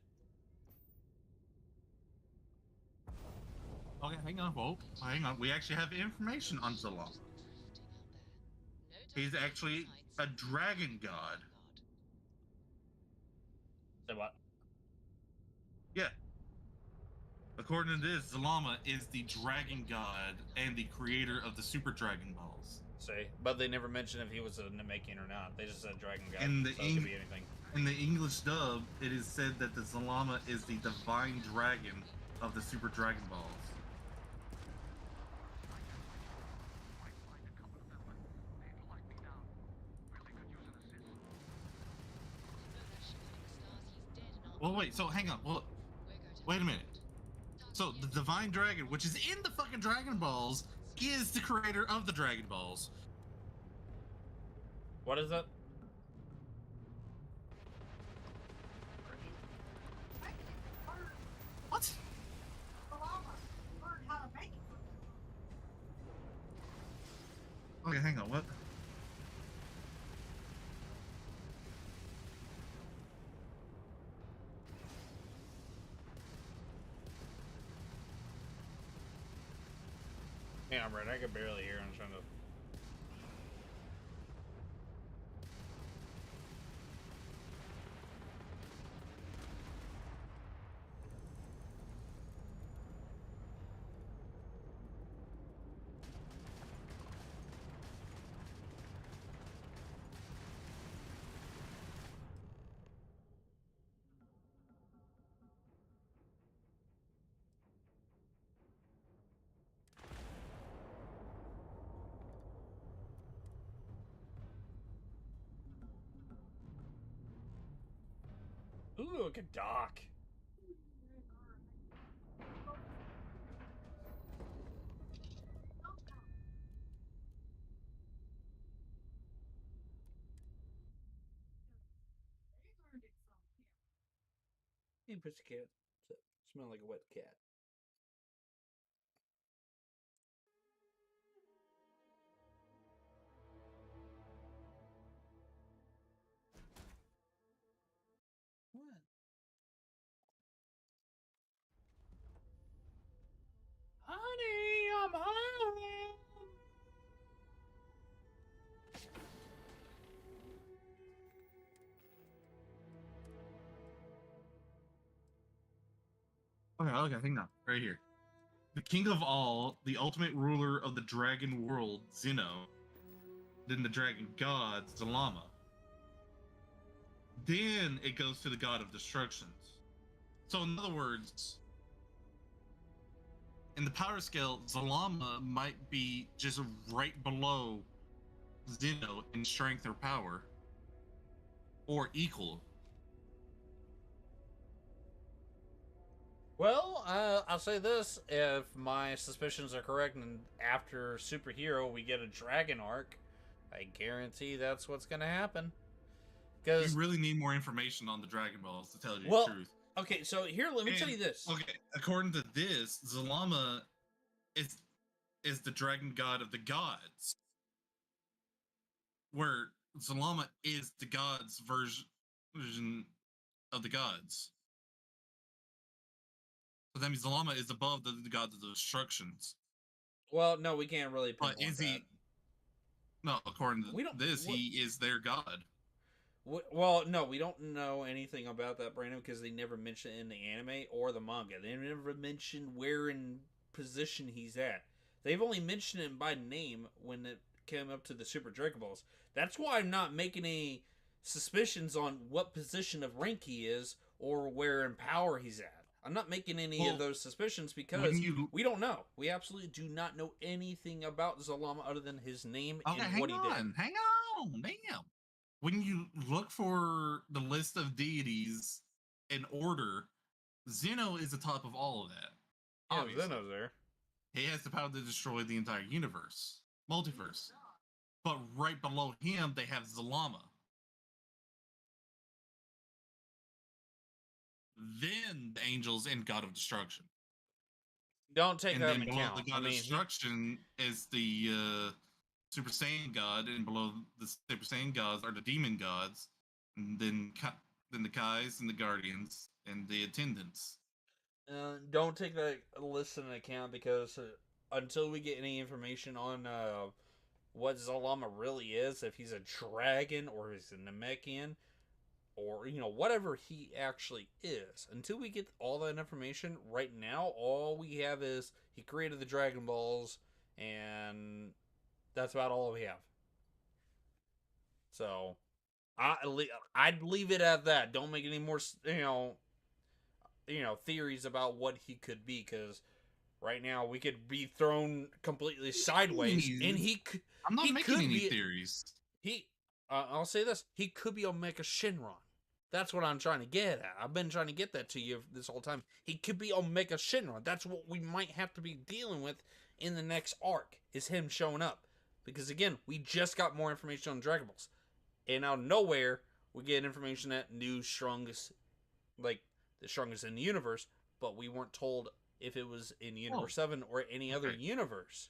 Okay, hang on, Whoa, hang on. We actually have information on Zalama. He's actually a dragon god. Say what? Yeah. According to this, Zalama is the dragon god and the creator of the Super Dragon Balls. Say, but they never mentioned if he was a Namekian or not. They just said Dragon God. And the so it could be anything. In the English dub, it is said that the Zalama is the divine dragon of the Super Dragon Balls. Well, wait, so hang on. Well, wait a minute. So the divine dragon, which is in the fucking Dragon Balls, is the creator of the Dragon Balls. What is it? What? Okay, hang on, what? Yeah, Brett, I could barely hear him trying to. Ooh, look at Doc. Hey, pussycat. Smell like a wet cat. What? Honey, I'm home. Okay, hang on. Right here. The king of all, the ultimate ruler of the dragon world, Zeno, then the dragon god, Zalama. Then it goes to the god of destructions. So in other words, in the power scale, Zalama might be just right below Zeno in strength or power, or equal. Well, I'll say this: if my suspicions are correct, and after Superhero we get a Dragon arc, I guarantee that's what's gonna happen. You Because really need more information on the Dragon Balls to tell you well, the truth. okay, so here, let me tell you this. Okay, according to this, Zalama is the dragon god of the gods, where Zalama is the gods version of the gods. So that means Zalama is above the gods of the destructions. Well, no, we can't really But pinpoint is he? that. No, according to We don't- this, what- he is their god. Well, no, we don't know anything about that, Brandon, because they never mention it in the anime or the manga. They never mention where in position he's at. They've only mentioned him by name when it came up to the Super Dragon Balls. That's why I'm not making any suspicions on what position of rank he is or where in power he's at. I'm not making any of those suspicions because we don't know. We absolutely do not know anything about Zalama other than his name and what he did. Hang on, damn. When you look for the list of deities in order, Zeno is the top of all of that. Yeah, Obviously. Zeno's there. He has the power to destroy the entire universe, multiverse. But right below him, they have Zalama. Then the angels and God of Destruction. Don't take And that then into below account. the God of Destruction is the Super Saiyan God, and below the Super Saiyan gods are the demon gods, and then the Kais and the Guardians and the Attendants. Don't take that list into account because until we get any information on what Zalama really is, if he's a dragon or he's a Namekian, or whatever he actually is, until we get all that information, right now all we have is he created the Dragon Balls, and that's about all we have. So I'd leave it at that. Don't make any more theories about what he could be, because right now we could be thrown completely sideways, and I'm not making any theories. I'll say this: he could be Omega Shenron. That's what I'm trying to get at. I've been trying to get that to you this whole time. He could be Omega Shenron. That's what we might have to be dealing with in the next arc is him showing up. Because again, we just got more information on Dragon Balls. And out of nowhere, we get information that new strongest, like the strongest in the universe, but we weren't told if it was in Universe 7 or any other universe.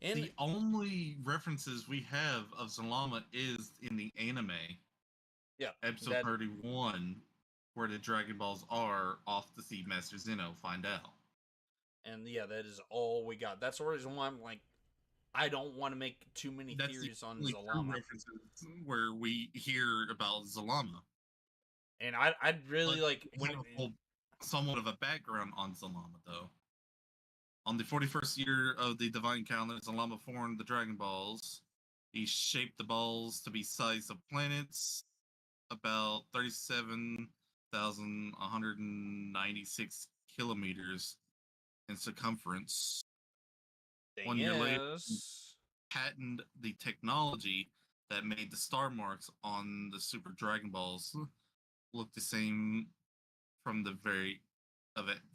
And the only references we have of Zalama is in the anime. yeah, Episode 31, where the Dragon Balls are off to see Master Zeno find out. And yeah, that is all we got. That's the reason why I'm like, I don't want to make too many theories on Zalama. References where we hear about Zalama. And I'd really like when somewhat of a background on Zalama though. On the 41st year of the Divine Calendar, Zalama formed the Dragon Balls. He shaped the balls to be size of planets, about 37,196 kilometers in circumference. Thing 1 year later, is, patented the technology that made the star marks on the Super Dragon Balls look the same from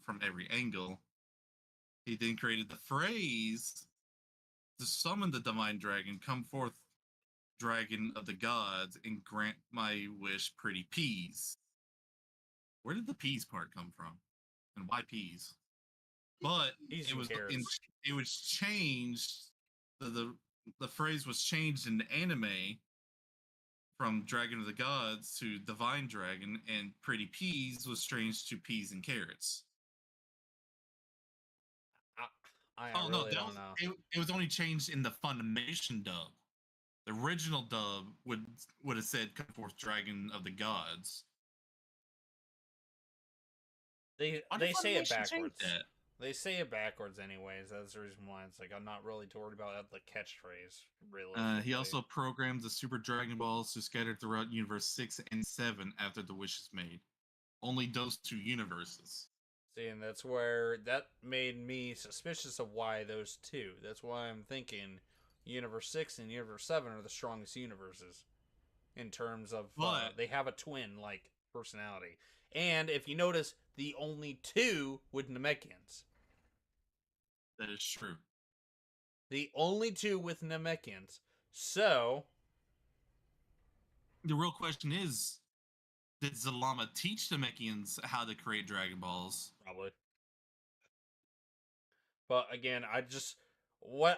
from every angle. He then created the phrase to summon the divine dragon, "Come forth, dragon of the gods, and grant my wish, pretty peas." Where did the peas part come from? And why peas? But it was changed. The phrase was changed in the anime from Dragon of the Gods to Divine Dragon, and pretty peas was changed to peas and carrots. It was only changed in the Funimation dub. The original dub would have said "Come forth, Dragon of the Gods." They say it backwards. They say it backwards anyways. That's the reason why it's like I'm not really worried about the catchphrase. Really. He also programmed the Super Dragon Balls to scatter throughout Universe 6 and 7 after the wish is made. Only those two universes. See, and that's where that made me suspicious of why those two. That's why I'm thinking Universe 6 and Universe 7 are the strongest universes in terms of they have a twin like personality. And if you notice, the only two with Namekians. That is true. The only two with Namekians. So the real question is, did Zalama teach the Namekians how to create Dragon Balls? Probably. But again,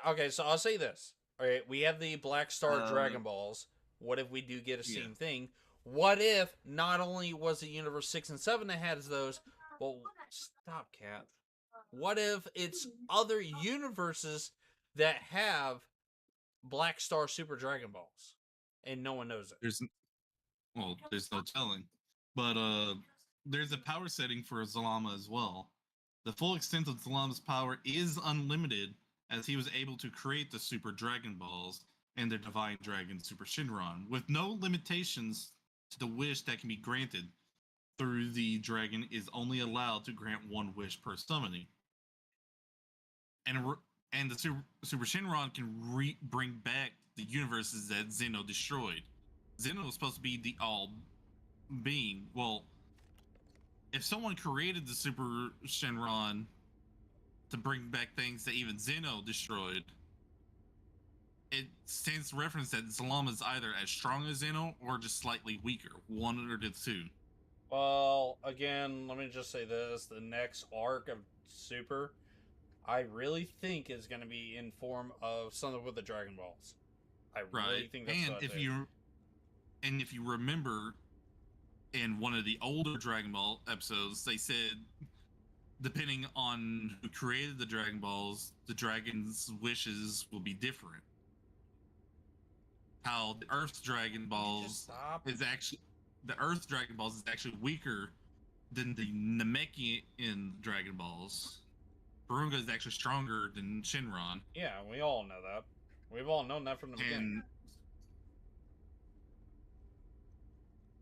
okay, so I'll say this. Alright, we have the Black Star Dragon Balls. What if we do get a same thing? What if not only was it Universe 6 and 7 that has those, but stop, Cat. What if it's other universes that have Black Star Super Dragon Balls and no one knows it? There's no telling. But there's a power setting for Zalama as well. The full extent of Zalama's power is unlimited, as he was able to create the Super Dragon Balls and the Divine Dragon Super Shinron, with no limitations to the wish that can be granted. Through the dragon is only allowed to grant one wish per summoning. And the Super Shinron can bring back the universes that Zeno destroyed. Zeno was supposed to be the all-being. Well, if someone created the Super Shinron to bring back things that even Zeno destroyed, it stands to reference that Zalama is either as strong as Zeno or just slightly weaker. One or the two. Well, again, let me just say this. The next arc of Super, I really think is going to be in form of something with the Dragon Balls. I really think that's what it is. And if you remember, in one of the older Dragon Ball episodes, they said, depending on who created the Dragon Balls, the dragon's wishes will be different. How the Earth's Dragon Balls is actually... The Earth Dragon Balls is actually weaker than the Namekian Dragon Balls. Barunga is actually stronger than Shinron. Yeah, we all know that. We've all known that from the beginning.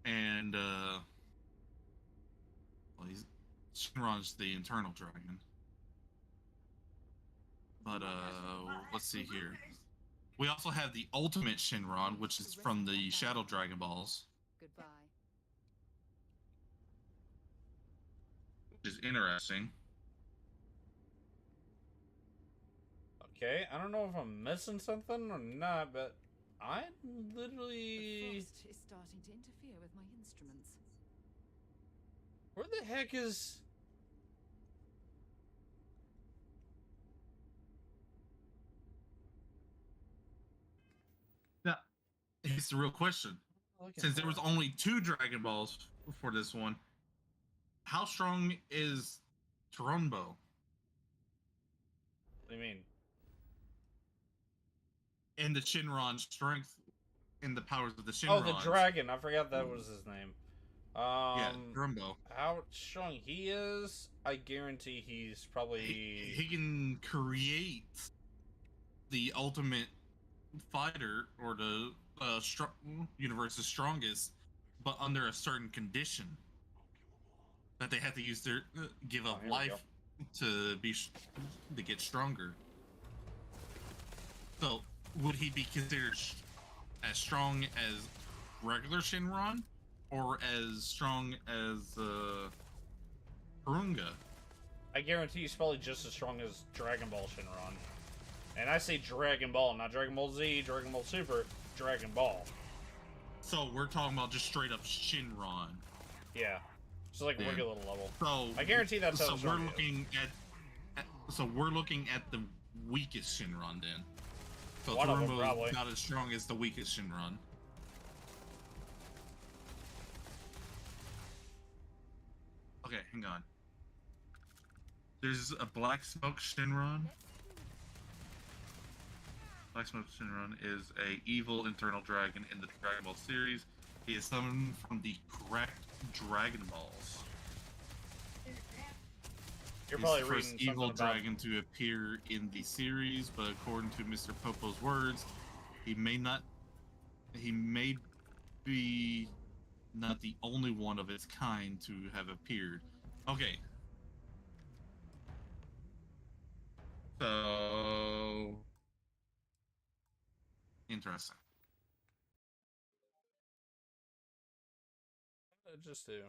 And Shinron's the internal dragon. But let's see here. We also have the ultimate Shinron, which is from the Shadow Dragon Balls. Goodbye. Which is interesting. Okay, I don't know if I'm missing something or not, but I The literally... frost is starting to interfere with my instruments. Where the heck is... Now, here's the real question. Since there was only 2 Dragon Balls for this one, how strong is Trumbo? What do you mean? And the Shinron strength and the powers of the Shinrons. Oh, the dragon. I forgot that was his name. Yeah, Trumbo. How strong he is, I guarantee he's probably... He can create the ultimate fighter, or the universe's strongest, but under a certain condition. That they have to use their give up life to to get stronger. So, would he be considered as strong as regular Shinron, or as strong as Kurunga? I guarantee he's probably just as strong as Dragon Ball Shinron. And I say Dragon Ball, not Dragon Ball Z, Dragon Ball Super, Dragon Ball. So we're talking about just straight up Shinron. Yeah. Just like regular level. So I guarantee that's how we're looking at so we're looking at the weakest Shinron then. So Turbo is not as strong as the weakest Shinron. Okay, hang on. There's a Black Smoke Shinron. Black Smoke Shinron is a evil internal dragon in the Dragon Ball series. He is summoned from the correct Dragon Balls. You're probably He's the first reading evil about... dragon to appear in the series, but according to Mr. Popo's words, he may be not the only one of its kind to have appeared. Okay. So interesting. Just do.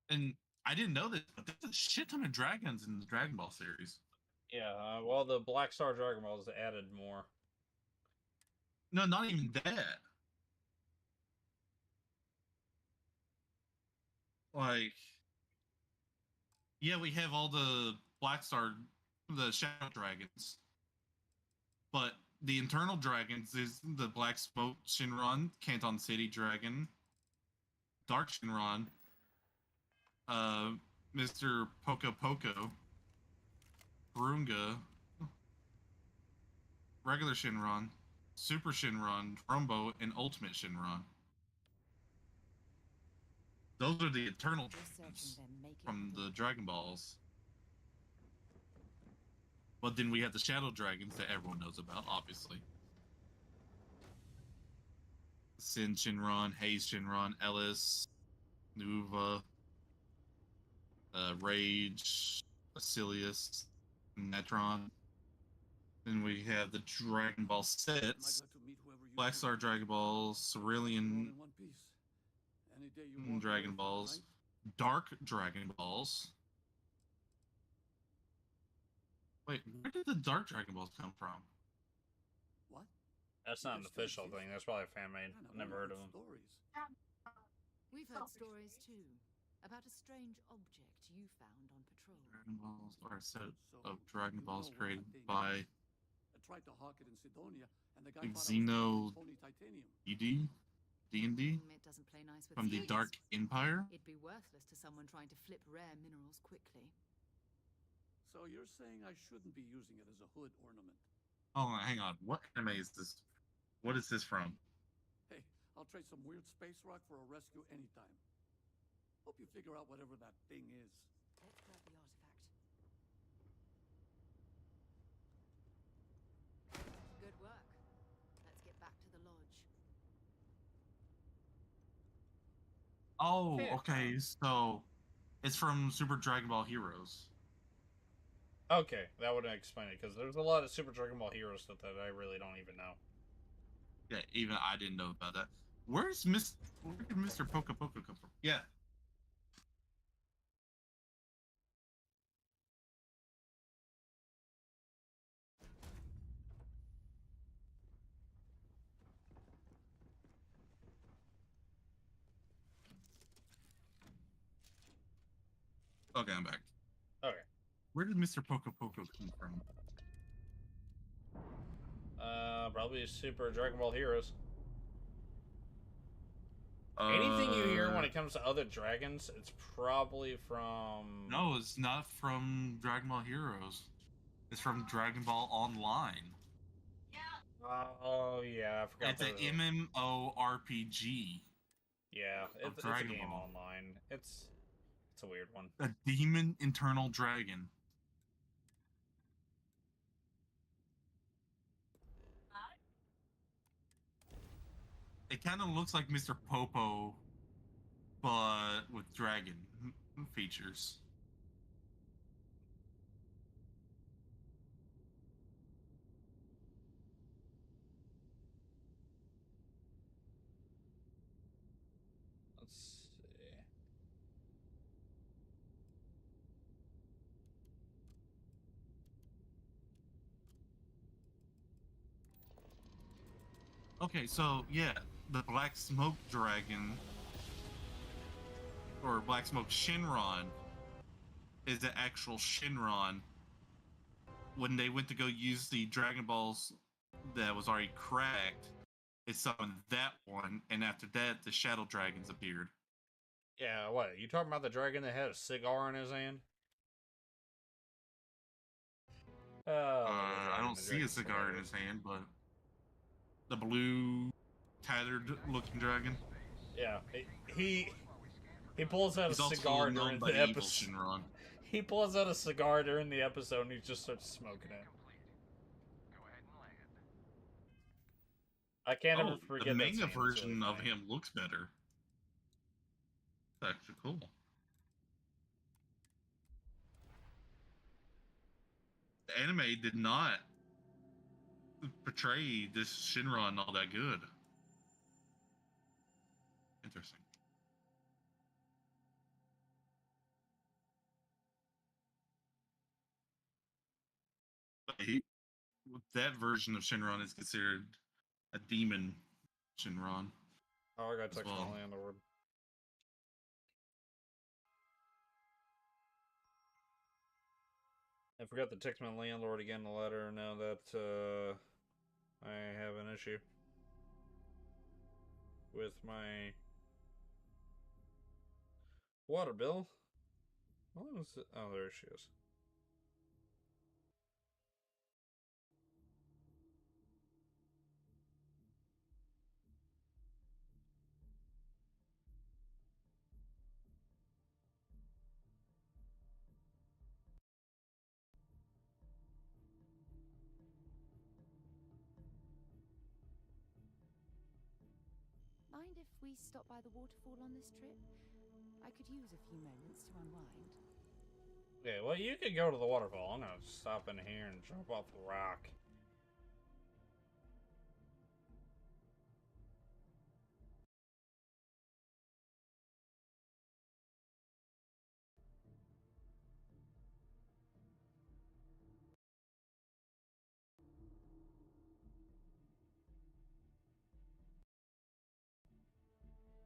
And I didn't know this, but there's a shit ton of dragons in the Dragon Ball series. Yeah, well, the Black Star Dragon Balls added more. No, not even that. Like, yeah, we have all the Black Star, the Shadow Dragons. But the internal dragons is the Black Smoke Shinron, Canton City Dragon, Dark Shinron, Mr. Poco Poco, Kurunga, regular Shinron, Super Shinron, Trumbo, and Ultimate Shinron. Those are the eternal dragons from the Dragon Balls. But then we have the Shadow Dragons that everyone knows about, obviously. Sin Shinron, Haze Shinron, Ellis, Nuva, Rage, Basilius, Netron. Then we have the Dragon Ball sets. Black Star Dragon Balls, Cerulean Dragon Balls, Dark Dragon Balls. Wait, where did the Dark Dragon Balls come from? What? That's not an official thing. That's probably a fan made. Never heard of them. We've heard stories too about a strange object you found on patrol. Dragon Balls are a set of Dragon Balls created by Xeno D&D It doesn't play nice with from the thieves. Dark Empire. It'd be worthless to someone trying to flip rare minerals quickly. So you're saying I shouldn't be using it as a hood ornament? Oh, hang on. What anime is this? What is this from? Hey, I'll trade some weird space rock for a rescue anytime. Hope you figure out whatever that thing is. Let's grab the artifact. Good work. Let's get back to the lodge. Oh, okay. So it's from Super Dragon Ball Heroes. Okay, that would explain it, because there's a lot of Super Dragon Ball Heroes stuff that I really don't even know. Yeah, even I didn't know about that. Where did Mr. Poco Poco come from? Yeah. Okay, I'm back. Okay. Where did Mr. Poco Poco come from? Probably Super Dragon Ball Heroes. Anything you hear when it comes to other dragons, it's probably from... No, it's not from Dragon Ball Heroes. It's from Dragon Ball Online. Oh, yeah, I forgot It's an MMORPG. Yeah, of it's a Dragon game Ball. online. It's a weird one. A demon internal dragon. It kind of looks like Mr. Popo, but with dragon features. Let's see. Okay, so yeah, the Black Smoke Dragon, or Black Smoke Shinron, is the actual Shinron. When they went to go use the Dragon Balls that was already cracked, it summoned that one, and after that, the Shadow Dragons appeared. Yeah, what? You talking about the dragon that had a cigar in his hand? I don't see a cigar in his hand, but the blue, tattered looking dragon. Yeah, he pulls out He's a also cigar known during by the the evil episode. Shinron. He pulls out a cigar during the episode and he just starts smoking it. I can't ever forget the that manga scene. It's version really of funny. him looks better. It's actually cool. The anime did not portray this Shinron all that good. Interesting. But that version of Shinron is considered a demon Shinron. Oh, I got text well. my landlord. I forgot to text my landlord again to let her know that I have an issue with my water bill. What was it? Oh, there she is. Mind if we stop by the waterfall on this trip? I could use a few moments to unwind. Yeah, well, you could go to the waterfall. I'm gonna stop in here and jump off the rock.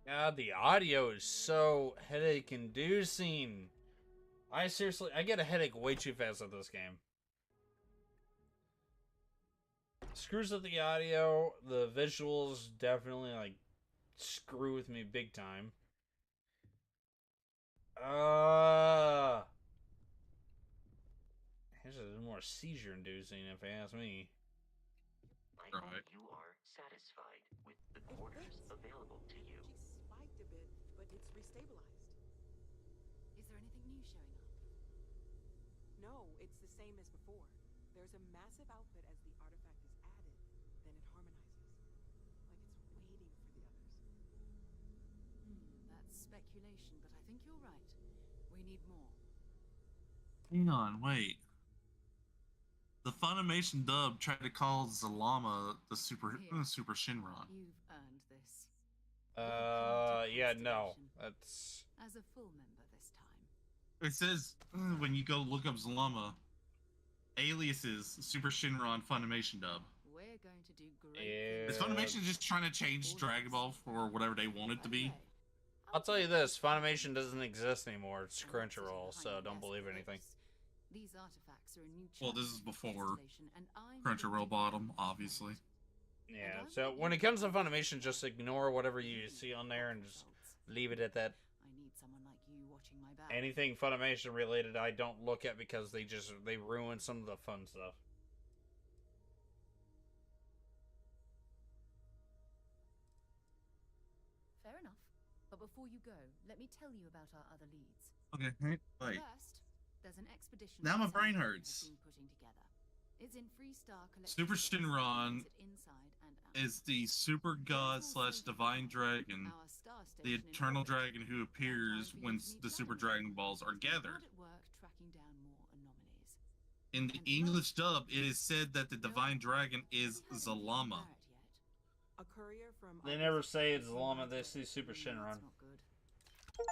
God, the audio is so headache-inducing. I get a headache way too fast at this game. Screws up the audio. The visuals definitely, like, screw with me big time. This is more seizure-inducing, if you ask me. I hope you are satisfied with the quarters available to you. She spiked a bit, but it's restabilized. Is there anything new showing up? No, it's the same as before. There's a massive output as the artifact is added, then it harmonizes. Like it's waiting for the others. That's speculation, but I think you're right. We need more. Hang on, wait. The Funimation dub tried to call Zalama the Super Shinron. You've earned this. Yeah, no. That's... As a full member this time. It says, when you go look up Zalama, aliases Super Shinron Funimation dub. We're going to do great Yeah. Is Funimation just trying to change Dragon Ball for whatever they want it to be? I'll tell you this, Funimation doesn't exist anymore. It's Crunchyroll, so don't believe anything. These artifacts are a new Well, this is chapter in before installation, and I'm Crunchyroll going to bottom, obviously. Yeah, so when it comes to Funimation, just ignore whatever you see on there and just leave it at that. I need someone like you watching my back. Anything Funimation related, I don't look at because they ruin some of the fun stuff. Fair enough. But before you go, let me tell you about our other leads. Okay, wait. First, there's an expedition. Now my that brain Starfleet hurts. has been putting together. It's in Freestar Collective Super Space, Shinron it's inside and out. is the super god / divine dragon, Our star the station in eternal orbit. dragon who appears Time for you when to meet the super Dragon dragon balls are Hard gathered. at work tracking down more anomalies. In the And English last, dub, it is said that the divine dragon is haven't heard anything from Zalama. Barrett yet. A courier from. They never say it's Llama, they say Super That's Shinron. not good. Bye.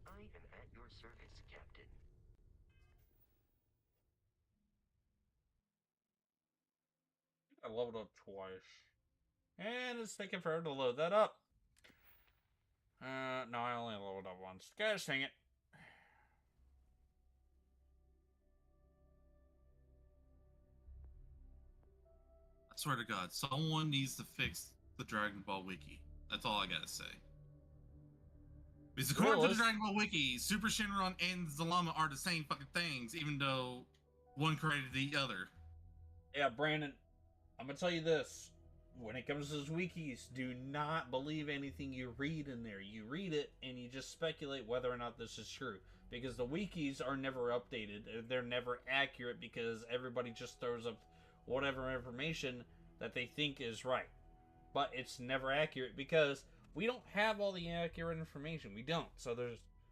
I am at your service, Captain. I leveled up twice. And it's taking forever to load that up. No, I only leveled up once. Gosh dang it. I swear to God, someone needs to fix the Dragon Ball Wiki. That's all I gotta say. Because according to the Dragon Ball Wiki, Super Shinron and Zalama are the same fucking things, even though one created the other. Yeah, Brandon, I'm gonna tell you this. When it comes to those wikis, do not believe anything you read in there. You read it and you just speculate whether or not this is true. Because the wikis are never updated. They're never accurate because everybody just throws up whatever information that they think is right. But it's never accurate because we don't have all the accurate information. We don't. So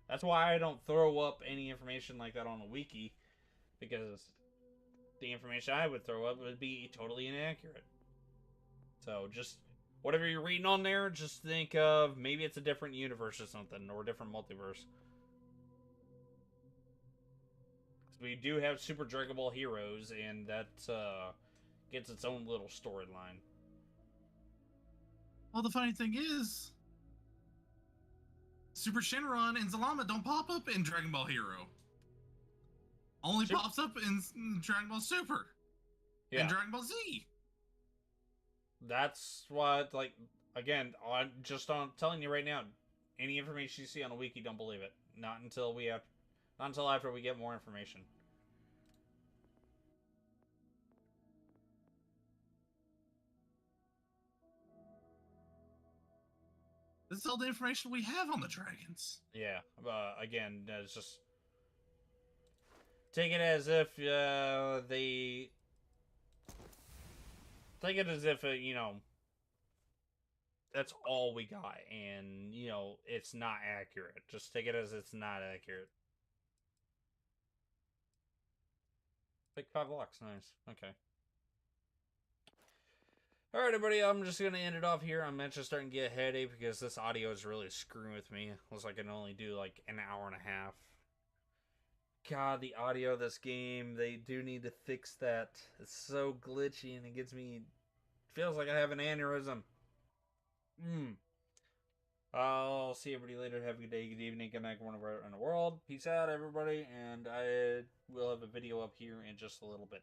that's why I don't throw up any information like that on a wiki. Because the information I would throw up would be totally inaccurate. So just whatever you're reading on there, just think of maybe it's a different universe or something, or a different multiverse. We do have Super Dragon Ball Heroes, and that gets its own little storyline. Well, the funny thing is, Super Shinron and Zalama don't pop up in Dragon Ball Hero. Only pops up in Dragon Ball Super. Yeah. And Dragon Ball Z. That's what, like, again, I'm telling you right now, any information you see on a wiki, don't believe it. Not until after we get more information. This is all the information we have on the dragons. Yeah, again, it's just take it as if you know, that's all we got, and you know it's not accurate. Just take it as it's not accurate. Like 5 blocks, nice. Okay. Alright, everybody, I'm just going to end it off here. I'm actually starting to get a headache because this audio is really screwing with me. Looks like I can only do like an hour and a half. God, the audio of this game, they do need to fix that. It's so glitchy and it gets me... feels like I have an aneurysm. I'll see everybody later. Have a good day, good evening, good night, wherever in the world. Peace out, everybody, and I will have a video up here in just a little bit.